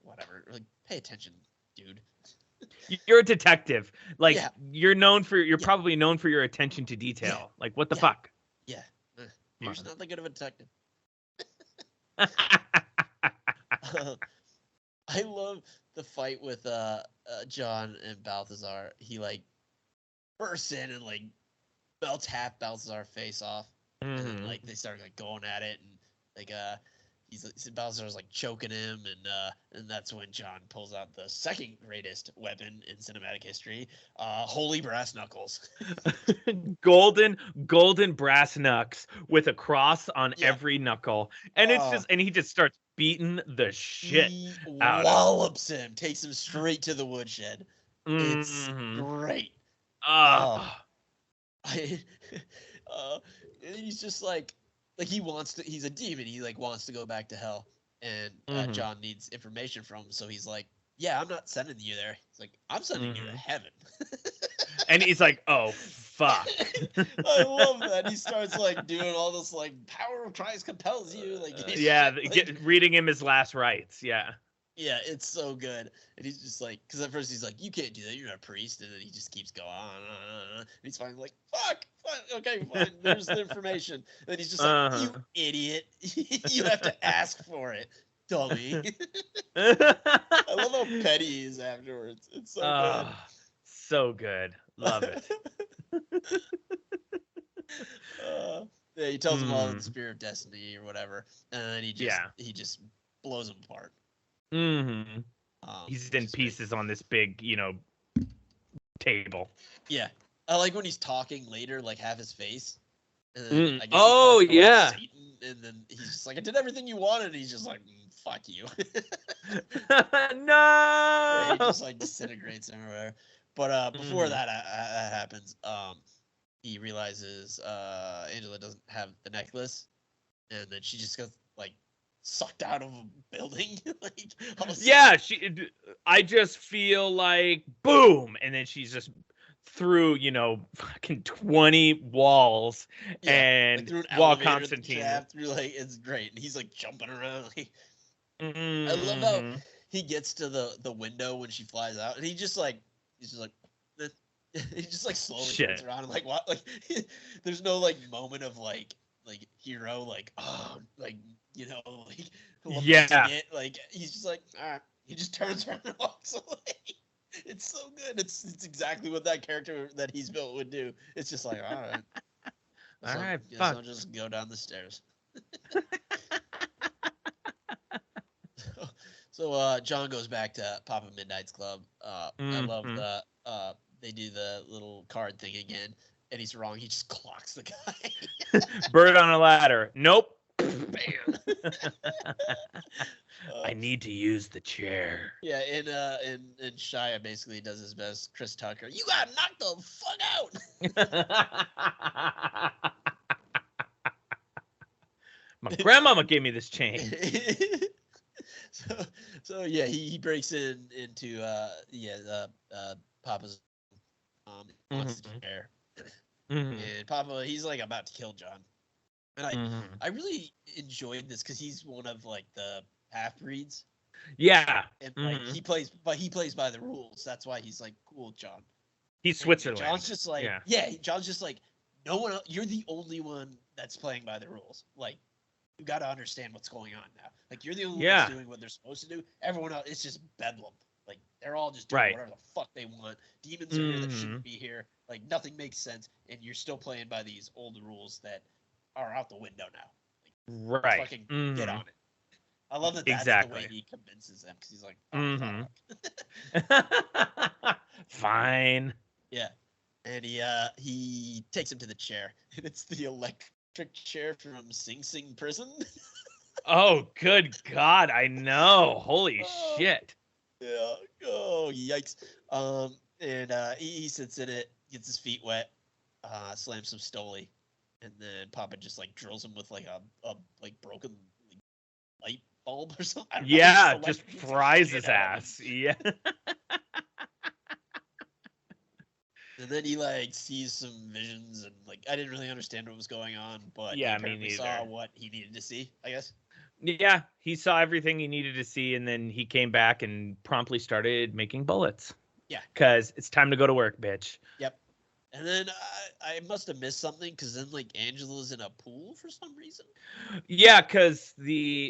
Whatever. Like, pay attention, dude. You're a detective. Like Yeah. you're probably known for your attention to detail. Yeah. Like what the fuck? Yeah. You're just not that good of a detective. I love the fight with John and Balthazar. He like bursts in and like belts half Balthazar face off, and then, like they start like going at it, and like Balthazar's like choking him, and that's when John pulls out the second greatest weapon in cinematic history, holy brass knuckles. golden brass knucks with a cross on every knuckle, and it's just and he just starts beating the shit out wallops him, takes him straight to the woodshed. It's great. And he's just like he wants to. He's a demon. He like wants to go back to hell, and John needs information from him. So he's like, "Yeah, I'm not sending you there." He's like, "I'm sending you to heaven." And he's like, "Oh fuck!" I love that. He starts like doing all this like power of Christ compels you. Like yeah, like, reading him his last rites. Yeah. Yeah, it's so good. And he's just like, because at first he's like, "You can't do that. You're not a priest." And then he just keeps going on. And he's finally like, "Fuck, okay, fine. There's the information." And then he's just like, "You idiot. You have to ask for it, dummy." I love how petty he is afterwards. It's so good. So good. Love it. Yeah, he tells him all the Spear of Destiny or whatever. And then he just blows him apart. He's in pieces on this big, table. Yeah, I like when he's talking later, like half his face. And then, yeah. Satan, and then he's just like, "I did everything you wanted." And he's just like, "Fuck you." No. Yeah, he just like disintegrates him or whatever. But before that happens, he realizes Angela doesn't have the necklace, and then she just gets like sucked out of a building. Like, yeah, I just feel like boom, and then she's just through fucking 20 walls and like while Constantine through like it's great, and he's like jumping around. Like, I love how he gets to the window when she flies out, and he's just like he just like slowly turns around and like what, like there's no like moment of like like hero, like like like Yeah. it. Like he's just like, all right. He just turns around and walks away. It's so good. It's exactly what that character that he's built would do. It's just like, all right. All right, Guess fuck. I'll just go down the stairs. So John goes back to Papa Midnight's club. I love Mhm. the they do the little card thing again, and he's wrong. He just clocks the guy. Bird on a ladder. Nope. Bam. I need to use the chair. Yeah, and Shia basically does his best. Chris Tucker, you got knocked the fuck out. My grandmama gave me this chain. so yeah, he breaks into Papa's wants the chair. Mhm. And Papa, he's like about to kill John. And I really enjoyed this because he's one of like the half breeds. Yeah. And like he plays by the rules. That's why he's like cool, John. He's Switzerland. John's just like John's just like no one else, you're the only one that's playing by the rules. Like you got to understand what's going on now. Like you're the only one that's doing what they're supposed to do. Everyone else, it's just bedlam. Like they're all just doing whatever the fuck they want. Demons are here that shouldn't be here. Like nothing makes sense, and you're still playing by these old rules that are out the window now. Like, fucking get on it. I love that. That's the way he convinces them because he's like, fine. Yeah, and he takes him to the chair, and it's the electric chair from Sing Sing Prison. Oh, good God! I know. Holy shit. Yeah. Oh, yikes. And he sits in it, gets his feet wet, slams some Stoli, and then Papa just like drills him with like a like broken light bulb or something. Yeah, just fries his ass. Yeah. And then he like sees some visions, and like I didn't really understand what was going on, but yeah, he apparently saw what he needed to see, I guess. Yeah, he saw everything he needed to see, and then he came back and promptly started making bullets. Yeah. Because it's time to go to work, bitch. Yep. And then I must have missed something because then like Angela's in a pool for some reason. Yeah, because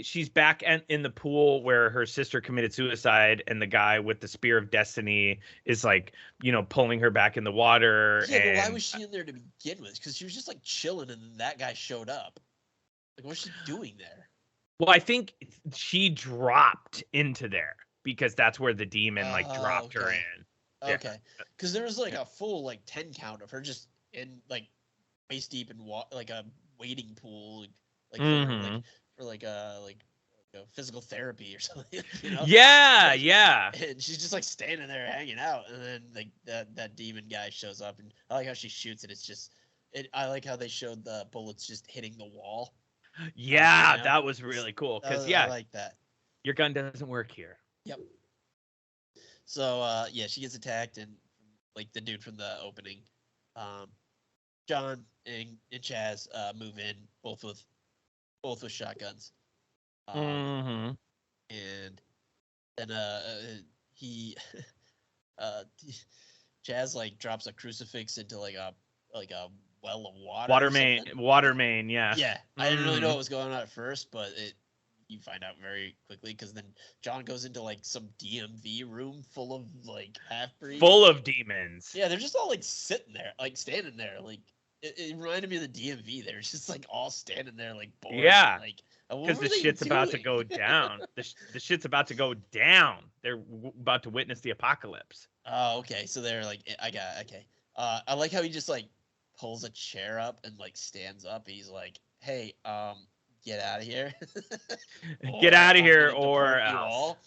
she's back in the pool where her sister committed suicide, and the guy with the spear of destiny is like, pulling her back in the water. Yeah, but why was she in there to begin with? Because she was just like chilling, and then that guy showed up. Like, what's she doing there? Well, I think she dropped into there because that's where the demon dropped her in. Okay, because there was like a full like 10 count of her just in like waist deep in like a wading pool, like for a physical therapy or something. Yeah, yeah. And she's just like standing there hanging out, and then like that demon guy shows up, and I like how she shoots it. It's just I like how they showed the bullets just hitting the wall. Yeah, that was really cool. Because I like that. Your gun doesn't work here. Yep. So she gets attacked, and like the dude from the opening, John and Chaz move in both with shotguns. And then he Chaz like drops a crucifix into like a well of water. Water main, yeah. Yeah, I didn't really know what was going on at first, but you find out very quickly because then John goes into like some DMV room full of like half-breeds. Full of demons. Yeah, they're just all like sitting there, like standing there. Like it reminded me of the DMV. They're just like all standing there, like bored. Yeah, like because the shit's about to go down. The shit's about to go down. They're about to witness the apocalypse. Oh, okay. So they're like, okay. I like how he just like pulls a chair up and like stands up. He's like, hey, get out of here. Get out of here or else.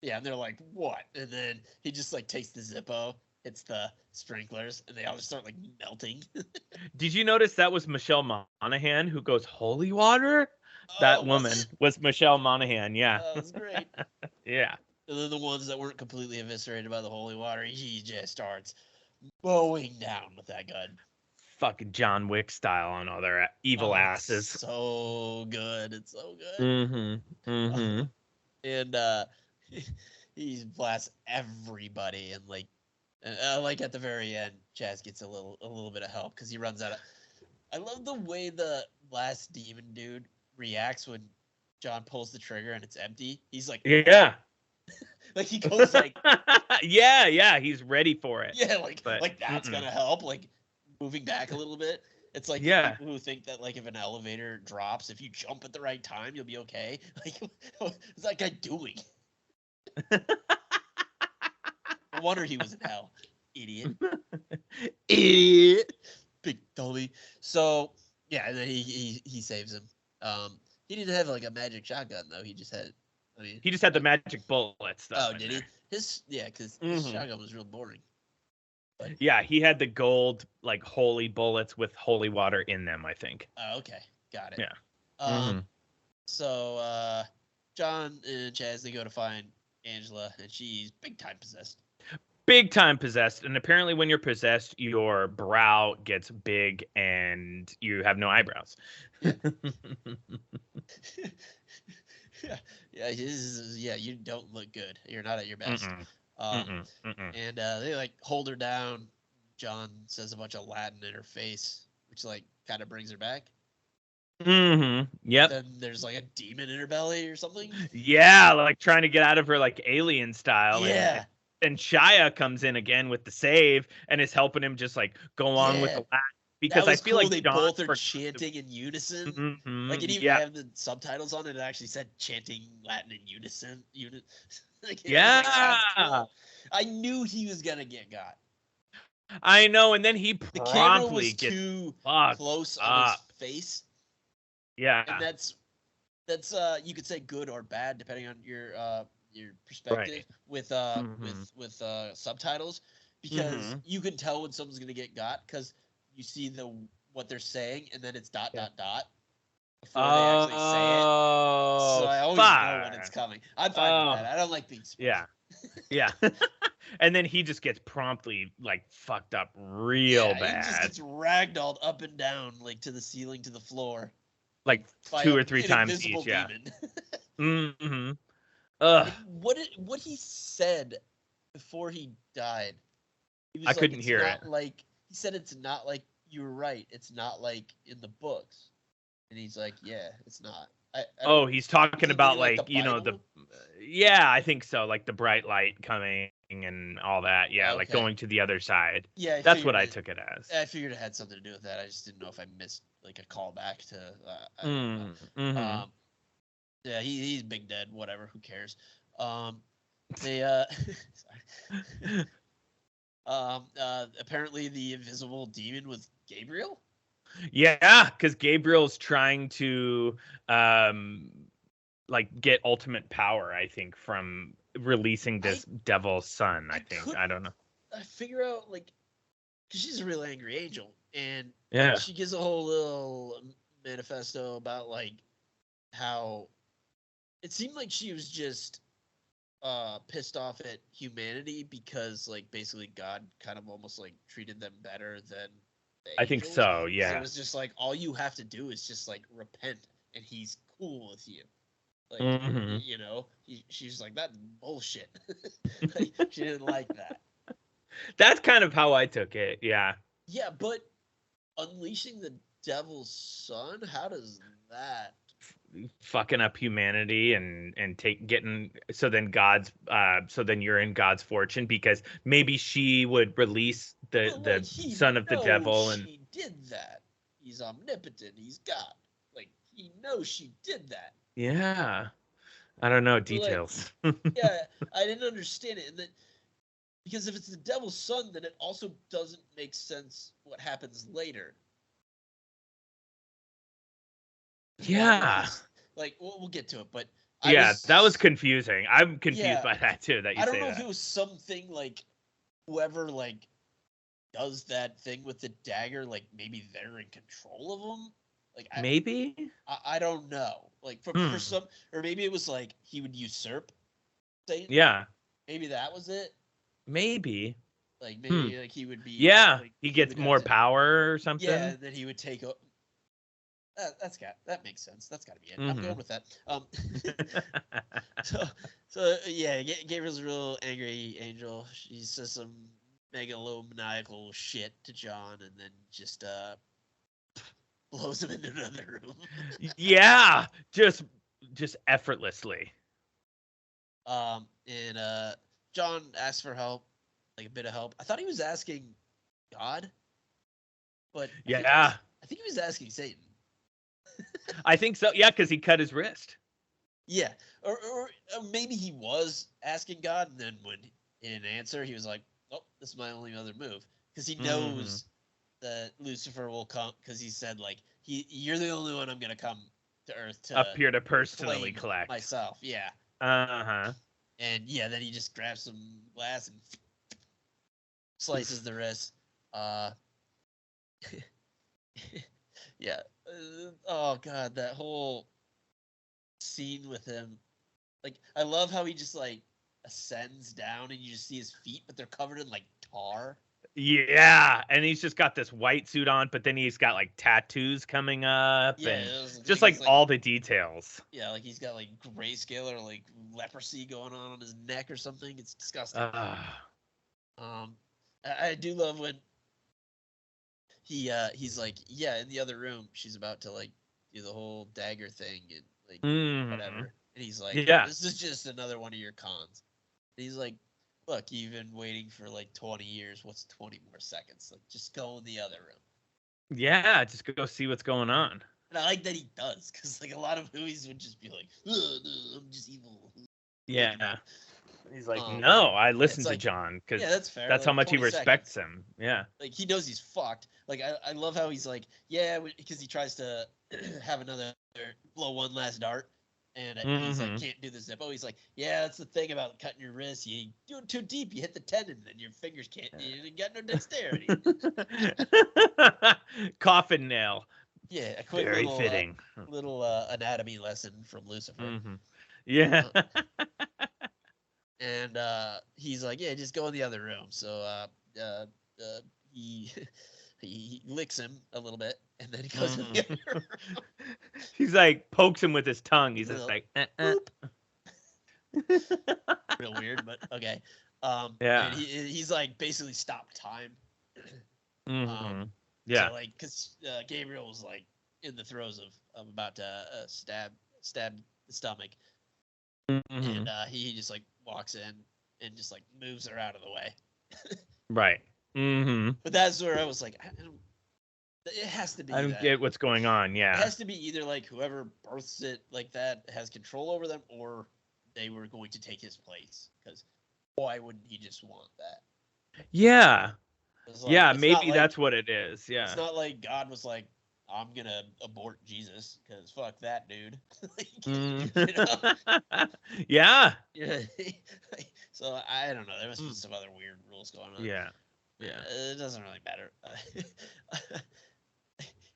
Yeah, and they're like, what? And then he just like takes the Zippo, hits the sprinklers, and they all just start like melting. Did you notice that was Michelle Monaghan who goes, holy water? That woman was Michelle Monaghan, yeah. That was great. Yeah. And then the ones that weren't completely eviscerated by the holy water, he just starts mowing down with that gun. Fucking John Wick style on all their evil asses. So good. It's so good. And he blasts everybody, and like at the very end, Chaz gets a little bit of help because he runs out of. I love the way the last demon dude reacts when John pulls the trigger and it's empty. He's like, Yeah. like he goes like, yeah, he's ready for it. yeah, like But, that's gonna help. Like moving back a little bit. It's like the Yeah. people who think that like if an elevator drops, if you jump at the right time, you'll be okay. Like, what's that guy doing? No wonder he was in hell. Idiot. Idiot. Big dummy. So yeah, and then he saves him. He didn't have like a magic shotgun though. He just had. I mean, He just had the magic bullets though. oh, in did he? there. Because his Mhm. shotgun was real boring. Yeah, he had the gold like holy bullets with holy water in them, I think. Oh, okay, got it. Yeah. So John and Chaz, they go to find Angela, and she's big time possessed. Big time possessed, and apparently when you're possessed, your brow gets big and you have no eyebrows. Yeah, you don't look good. You're not at your best. And they like hold her down. John says a bunch of Latin in her face, which like kind of brings her back. Yep. Then there's like a demon in her belly or something. Yeah, like trying to get out of her like alien style. Yeah. And Shia comes in again with the save and is helping him just like go on with the Latin. Because I feel cool. like they John both are chanting in unison. Like it even had the subtitles on it. It actually said chanting Latin in unison. Like, yeah. Cool. I knew he was gonna get got. I know, and then he The camera promptly was gets too fucked close up. on his face. Yeah. And that's you could say good or bad depending on your perspective with subtitles, because you can tell when someone's gonna get got because you see what they're saying and then it's ... before they actually say it. So I always know when it's coming. I'm fine with that. I don't like being spoiled. Yeah. And then he just gets promptly like fucked up real bad. He just gets ragdolled up and down, like to the ceiling, to the floor, like 2 or 3 times each. Yeah. What he said before he died? He was I couldn't hear it. Like he said, it's not like you were right. It's not like in the books. And he's like, yeah, it's not. He's talking about like Bible? yeah, I think so. Like the bright light coming and all that. Yeah, like going to the other side. Yeah, that's what I took it as. I figured it had something to do with that. I just didn't know if I missed like a callback to. Yeah, he's big dead. Whatever. Who cares? Apparently the invisible demon was Gabriel. Yeah, because Gabriel's trying to like get ultimate power, I think, from releasing this devil's son. I don't know. I figure out like, because she's a real angry angel, and yeah, she gives a whole little manifesto about like how it seemed like she was just pissed off at humanity because like basically God kind of almost like treated them better than the I think angels. so, yeah. So it was just like all you have to do is just like repent and he's cool with you. Like you know, she's like, that's bullshit. Like, she didn't like that. That's kind of how I took it, yeah. Yeah, but unleashing the devil's son, how does that fucking up humanity and getting so then you're in God's fortune because maybe she would release the son of the devil and she did that. He's omnipotent. He's God. Like he knows she did that. Yeah, I don't know details. Like, yeah, I didn't understand it, and then because if it's the devil's son, then it also doesn't make sense what happens later. Yeah. Like we'll get to it, but that was confusing. I'm confused by that too. That you I don't know if it was something like whoever like does that thing with the dagger, like maybe they're in control of him. Like maybe I don't know. Like for some, or maybe it was like he would usurp Satan. Yeah. Maybe that was it. Maybe. Like maybe like he would be. Yeah, like, he gets more power or something. Yeah, and then he would take. That makes sense. That's got to be it. I'm going with that. So yeah, Gabriel's a real angry angel. She says some megalomaniacal shit to John, and then just blows him into another room. Yeah, just effortlessly. And John asks for help, like a bit of help. I thought he was asking God, but Yeah, I think he was asking Satan. I think so. Yeah, because he cut his wrist. Yeah, or maybe he was asking God, and then when he didn't answer, he was like, "Oh, this is my only other move," because he knows that Lucifer will come. Because he said, like, you're the only one I'm gonna come to Earth to Up here to personally claim collect myself. Yeah. Uh-huh. And yeah, then he just grabs some glass and slices the wrist. Yeah. Oh god, that whole scene with him. Like, I love how he just like ascends down and you just see his feet, but they're covered in like tar. Yeah, and he's just got this white suit on, but then he's got like tattoos coming up, Yeah, and it was, just like, like all the details. Yeah, like he's got like grayscale or like leprosy going on his neck or something. It's disgusting. I do love when he's like, yeah, in the other room, she's about to like do the whole dagger thing and like whatever. And he's like, yeah, this is just another one of your cons. And he's like, look, you've been waiting for like 20 years. What's 20 more seconds? Like, just go in the other room. Yeah, just go see what's going on. And I like that he does, because like a lot of movies would just be like, no, I'm just evil. Yeah. Like, he's like, no, I listened to John, because yeah, that's fair. That's like, how much he respects him. Yeah. Like, he knows he's fucked. Like, I love how he's like, yeah, because he tries to have another, blow one last dart. And he's like, can't do the Zippo. He's like, yeah, that's the thing about cutting your wrist. You do it too deep, you hit the tendon, and your fingers can't. You got no dexterity. Coffin nail. Yeah, a quick very little, fitting. Little anatomy lesson from Lucifer. Yeah. And he's like, yeah, just go in the other room. So he he licks him a little bit, and then he goes in the other room. He's like, pokes him with his tongue. He's just like, real weird, but okay. Yeah. And he's like basically stopped time. Yeah. So like, because Gabriel was like in the throes of about to stab the stomach, and he just like walks in and just like moves her out of the way. Right. But that's where I was like, it has to be. I don't get what's going on. Yeah. It has to be either like whoever births it like that has control over them, or they were going to take his place. Because why wouldn't he just want that? Yeah. Like, yeah, maybe that's what it is. Yeah. It's not like God was like, I'm gonna abort Jesus because fuck that dude. Like, yeah. Yeah. So I don't know. There must be some other weird rules going on. Yeah. Yeah. It doesn't really matter.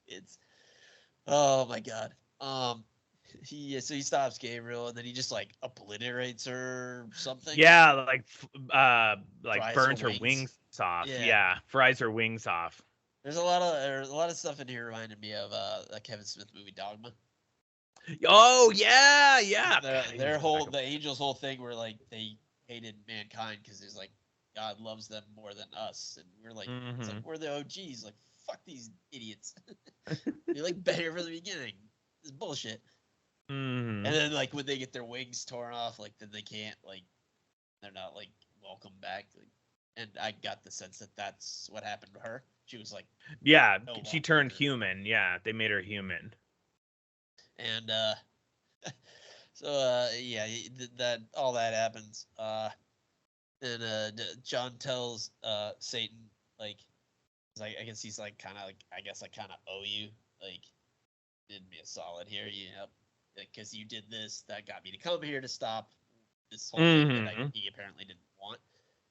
It's, oh my god. He stops Gabriel, and then he just like obliterates her or something. Yeah, like burns her wings off. Yeah, fries her wings off. There's a lot of stuff in here reminded me of a Kevin Smith movie, Dogma. Oh yeah. The angels' whole thing where like they hated mankind because there's like God loves them more than us, and we're like, it's like we're the OGs. Like, fuck these idiots. You're like better from the beginning. This is bullshit. And then like when they get their wings torn off, like then they can't, like, they're not like welcome back. Like, and I got the sense that that's what happened to her. She was like, yeah, she turned human. Yeah, they made her human. And so yeah, that all that happens. And John tells Satan, like, I guess he's like kind of like, I kind of owe you, like, did me a solid here, you know, because you did this that got me to come here to stop this whole thing that he apparently didn't want.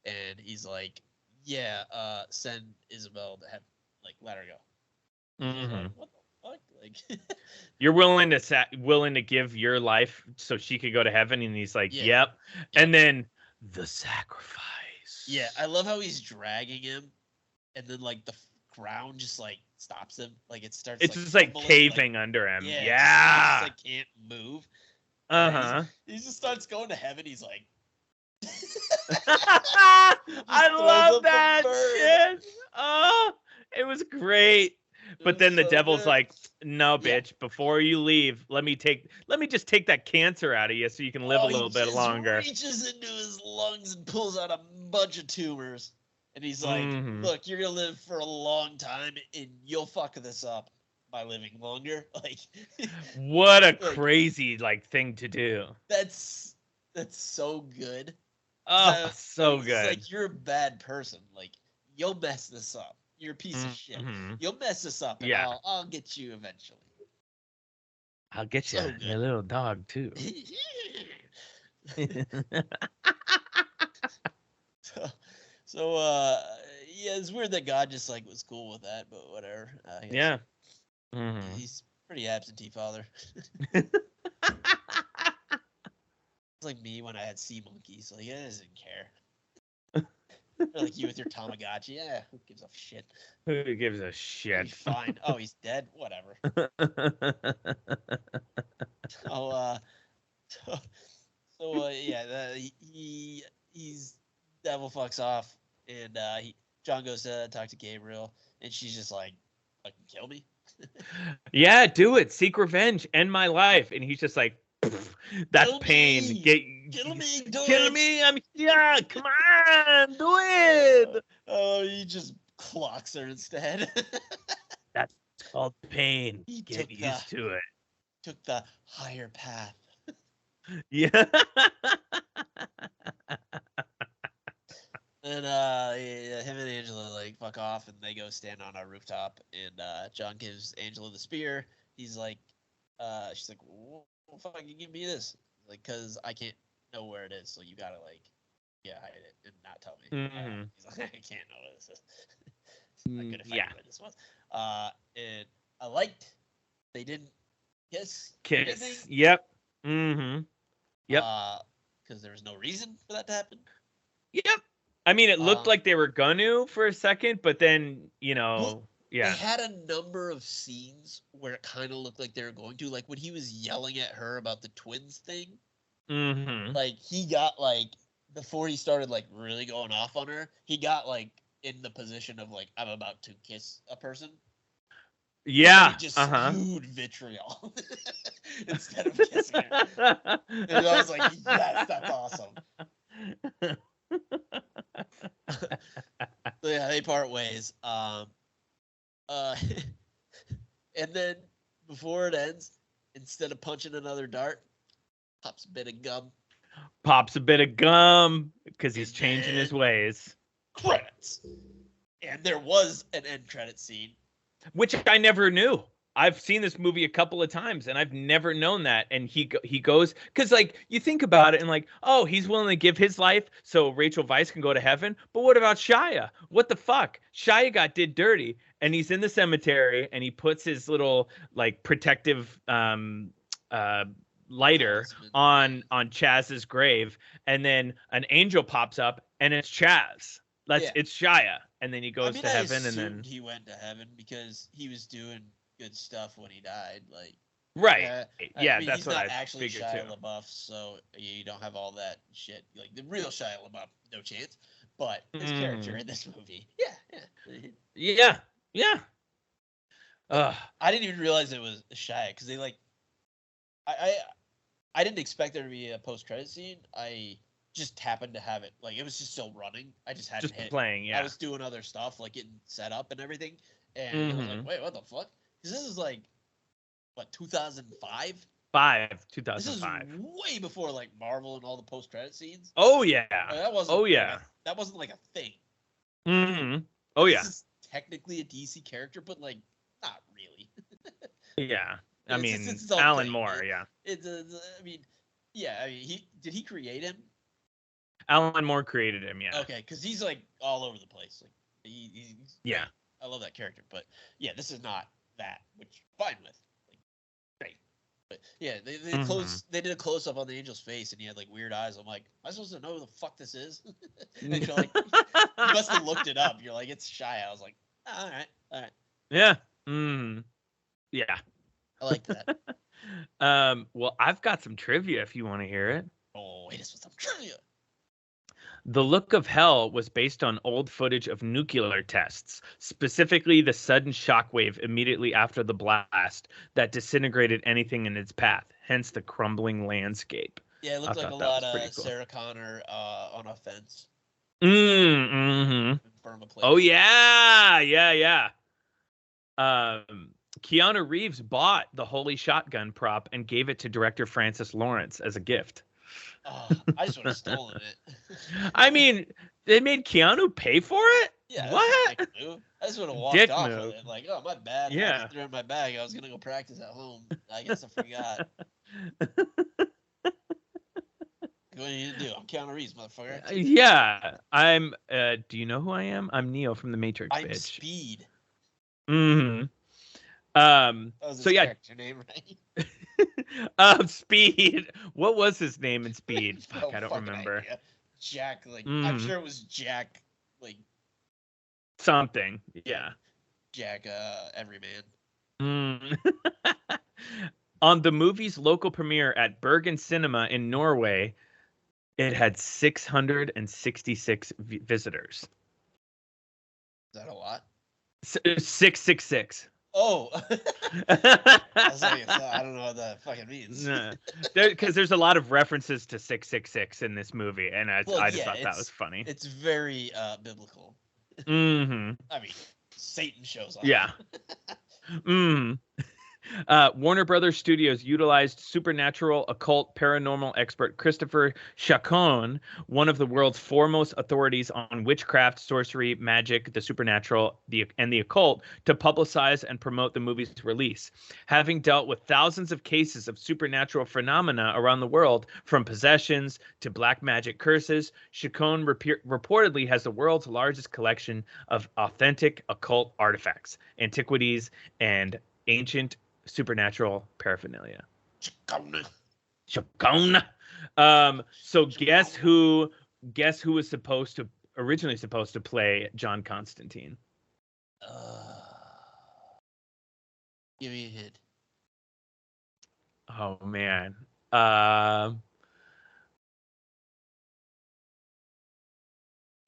And he's like, yeah, send Isabel to heaven, like, let her go. Like, what the fuck? Like, you're willing to give your life so she could go to heaven? And he's like, yep. And then the sacrifice. Yeah, I love how he's dragging him, and then like the ground just like stops him. Like it starts. It's like, just like caving under him. Yeah. He just, like, can't move. He just starts going to heaven. He's like, I love that shit. Oh, it was great. But then the so devil's good. like, no, Yeah. bitch, before you leave, let me just take that cancer out of you so you can live a little bit longer. He just reaches into his lungs and pulls out a bunch of tumors. And he's like, Mhm. look, you're going to live for a long time and you'll fuck this up by living longer. Like, What a like, crazy thing to do. that's so good. Oh, so It's good. like, you're a bad person. Like, you'll mess this up. You're a piece of shit. Mhm. You'll mess this up and Yeah. I'll get you eventually. I'll get you So and good. your little dog too. So yeah, it's weird that God just was cool with that, but whatever. I guess. Yeah. Mhm. He's pretty absentee father. It's like me when I had sea monkeys. Like, I doesn't care. Or like you with your Tamagotchi. Yeah, who gives a shit? Who gives a He's shit? fine. Oh, he's dead. Whatever. So yeah, he's devil fucks off, and John goes to talk to Gabriel, and she's just like, "Fucking kill me." Yeah, do it. Seek revenge. End my life. And he's just like, that's Kill pain. me! Kill me! Do Kill it! me. I'm here. Come on. Do it. Oh, he just clocks her instead. That's called pain. He Get used to it. took the higher path. Yeah. And yeah, him and Angela fuck off, and they go stand on our rooftop. And John gives Angela the spear. He's like, she's like, well, fucking give me this, cause I can't know where it is, so you gotta hide it and not tell me. Mhm. He's like, I can't know what this is. Not good if I Yeah. knew what this was. And I liked they didn't kiss. Kiss. Anything, Yep. Mm-hmm. Yep. because there was no reason for that to happen. Yep. I mean, it looked Um, like they were gonna for a second, but then, Well, yeah. They had a number of scenes where it kind of looked like they were going to, like when he was yelling at her about the twins thing. Mm-hmm. Like he got before he started really going off on her, he got in the position of I'm about to kiss a person. Yeah. He just spewed vitriol instead of kissing her. And I was like, yes, that's awesome. So yeah, they part ways. And then before it ends, instead of punching another dart, pops a bit of gum. Pops a bit of gum because he's And changing his then ways. Credits. And there was an end credit scene, which I never knew. I've seen this movie a couple of times and I've never known that. And he goes, because you think about it and oh, he's willing to give his life so Rachel Weisz can go to heaven. But what about Shia? What the fuck? Shia did dirty, and he's in the cemetery and he puts his little protective lighter on Chaz's grave, and then an angel pops up and it's Chaz. It's Shia, and then he goes to heaven, and then he went to heaven because he was doing good stuff when he died. Right. I mean, that's he's what not I actually figured Shia too. LaBeouf, so you don't have all that shit. The real Shia LaBeouf, no chance. But his character in this movie, yeah. I didn't even realize it was Shia because they I didn't expect there to be a post-credit scene. I just happened to have it. It was just still running. I just hadn't hit. Playing, yeah. I was doing other stuff, getting set up and everything. And I was like, wait, what the fuck? Because this is what, 2005? 2005. This is way before Marvel and all the post-credit scenes. Oh, yeah. That wasn't. That wasn't a thing. Mm-hmm. Oh, this yeah. Is technically a DC character, but not really. Yeah. I mean, it's Alan thing. Moore, yeah. I mean, did he create him? Alan Moore created him, yeah. Okay, because he's all over the place. He's yeah. I love that character, but yeah, this is not that, which fine with. Great, but yeah, they They did a close up on the angel's face, and he had weird eyes. I'm like, am I supposed to know who the fuck this is? And you're like, you must have looked it up. You're like, it's Shia. I was like, all right. Yeah. Yeah. I like that. Well, I've got some trivia if you want to hear it. Oh, wait, this was some trivia. The Look of Hell was based on old footage of nuclear tests, specifically the sudden shockwave immediately after the blast that disintegrated anything in its path, hence the crumbling landscape. Yeah, it I looked like a thought that lot was pretty of cool. Sarah Connor on a fence. Mm-hmm. Burn a place. Oh, yeah. Yeah. Keanu Reeves bought the Holy Shotgun prop and gave it to director Francis Lawrence as a gift. Oh, I just would have stolen it. I mean, they made Keanu pay for it? Yeah, What? that's a dick move. I just would have walked Dick off move. with it. Like, oh, my bad. I Yeah. just threw it in my bag. I was going to go practice at home. I guess I forgot. What do you do? I'm Keanu Reeves, motherfucker. Yeah. I'm, do you know who I am? I'm Neo from The Matrix, I'm bitch. Speed. Mm-hmm. That was So his yeah. character name, right? Speed. What was his name in Speed? Fuck, No I don't fucking remember. idea. Jack, I'm sure it was Jack, something. Yeah. Jack, Everyman. On the movie's local premiere at Bergen Cinema in Norway, it had 666 visitors. Is that a lot? 666. Oh. I don't know what that fucking means. Because there's a lot of references to 666 in this movie, and I just thought that was funny. It's very biblical. Mm-hmm. I mean, Satan shows up. Yeah. Warner Brothers Studios utilized supernatural, occult, paranormal expert Christopher Chacon, one of the world's foremost authorities on witchcraft, sorcery, magic, the supernatural, and the occult, to publicize and promote the movie's release. Having dealt with thousands of cases of supernatural phenomena around the world, from possessions to black magic curses, Chacon reportedly has the world's largest collection of authentic occult artifacts, antiquities, and ancient supernatural paraphernalia. Chacon. So guess who was originally supposed to play John Constantine? Give me a hint. Oh man.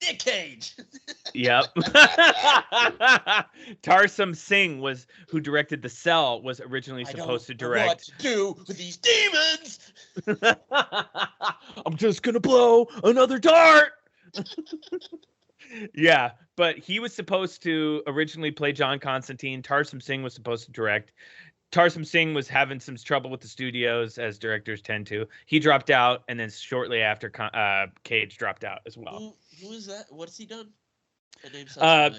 Nick Cage. Yep. Tarsum Singh who directed The Cell, was originally supposed to direct. What to do with these demons? I'm just gonna blow another dart. Yeah, but he was supposed to originally play John Constantine. Tarsum Singh was supposed to direct. Tarsum Singh was having some trouble with the studios, as directors tend to. He dropped out, and then shortly after, Cage dropped out as well. Who is that? What's he done?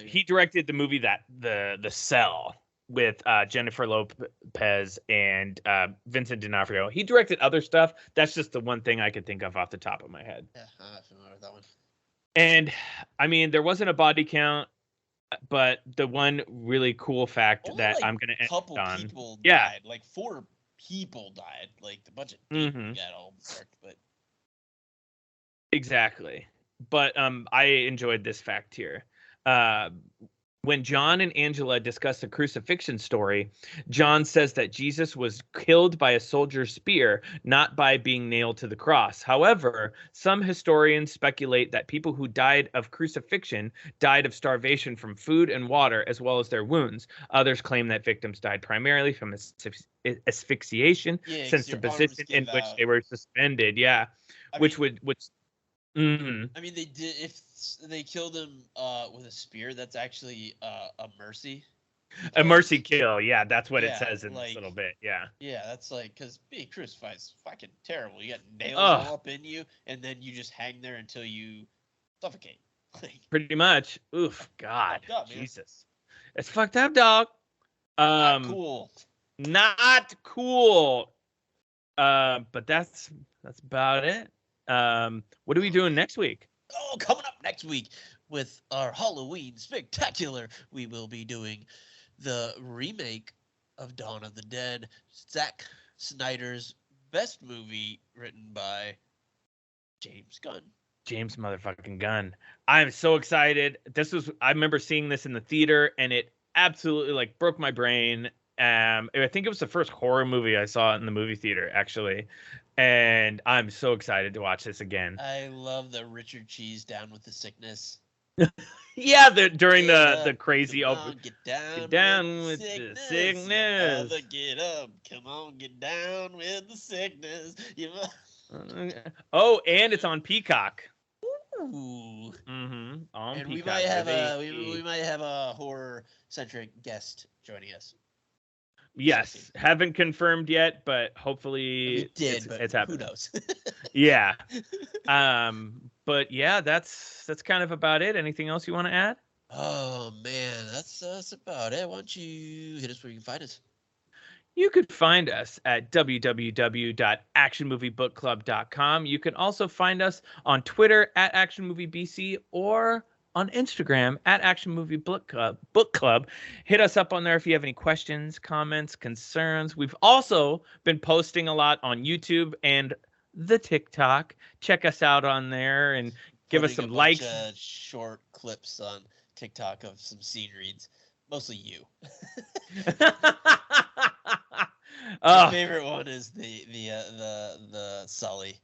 He directed the movie The Cell with Jennifer Lopez and Vincent D'Onofrio. He directed other stuff. That's just the one thing I could think of off the top of my head. Yeah, I'm not familiar with that one. And I mean, there wasn't a body count, but the one really cool fact that I'm going to end on. A couple people died. Like 4 people died. Like a bunch of people got all marked, but exactly. But I enjoyed this fact here. When John and Angela discuss the crucifixion story, John says that Jesus was killed by a soldier's spear, not by being nailed to the cross. However, some historians speculate that people who died of crucifixion died of starvation from food and water, as well as their wounds. Others claim that victims died primarily from asphyxiation, since the position in which they were suspended. Yeah, which would. Mm-hmm. I mean, they did. If they killed him with a spear, that's actually a mercy. A mercy kill. Yeah, that's what it says in this little bit. Yeah. Yeah, that's because being crucified is fucking terrible. You got nails all up in you, and then you just hang there until you suffocate. Pretty much. Oof. God. Up, Jesus. It's fucked up, dog. Not cool. Not cool. But that's about it. What are we doing next week? Oh, coming up next week with our Halloween Spectacular, we will be doing the remake of Dawn of the Dead, Zack Snyder's best movie written by James Gunn. James motherfucking Gunn. I'm so excited. I remember seeing this in the theater, and it absolutely broke my brain. I think it was the first horror movie I saw in the movie theater, actually. And I'm so excited to watch this again. I love the Richard Cheese down with the sickness. Yeah, during Get the up, crazy come open. on, get down, Get down with with the the sickness. sickness. Mother, get up, come on, get down with the sickness. Oh, and it's on Peacock. Ooh. Mm-hmm. On And Peacock. we might have a horror centric guest joining us. Yes, haven't confirmed yet, but hopefully it's happening. Who knows? Yeah. But yeah, that's kind of about it. Anything else you want to add? Oh man, that's about it. Why don't you hit us where you can find us? You could find us at www.actionmoviebookclub.com. You can also find us on Twitter at ActionMovieBC or on Instagram at Action Movie Book Club. Hit us up on there if you have any questions, comments, concerns. We've also been posting a lot on YouTube and the TikTok. Check us out on there and give us some likes. Short clips on TikTok of some scene reads, mostly you. My favorite one is the Sully.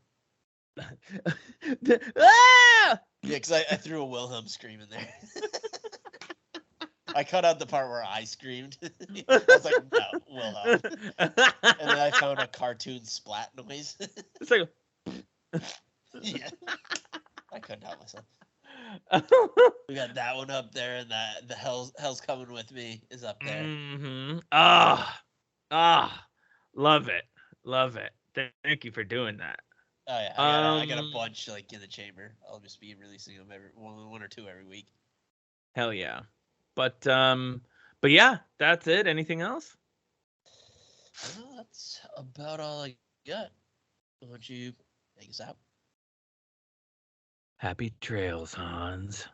Yeah, because I threw a Wilhelm scream in there. I cut out the part where I screamed. I was like, no, Wilhelm. And then I found a cartoon splat noise. It's like, yeah. I couldn't help myself. We got that one up there, and the Hell's Coming With Me is up there. Mm-hmm. Love it. Thank you for doing that. Oh yeah, I got a bunch like in the chamber. I'll just be releasing them every one or two every week. Hell yeah. But yeah, that's it. Anything else? Well, that's about all I got. Why don't you take us out? Happy trails, Hans.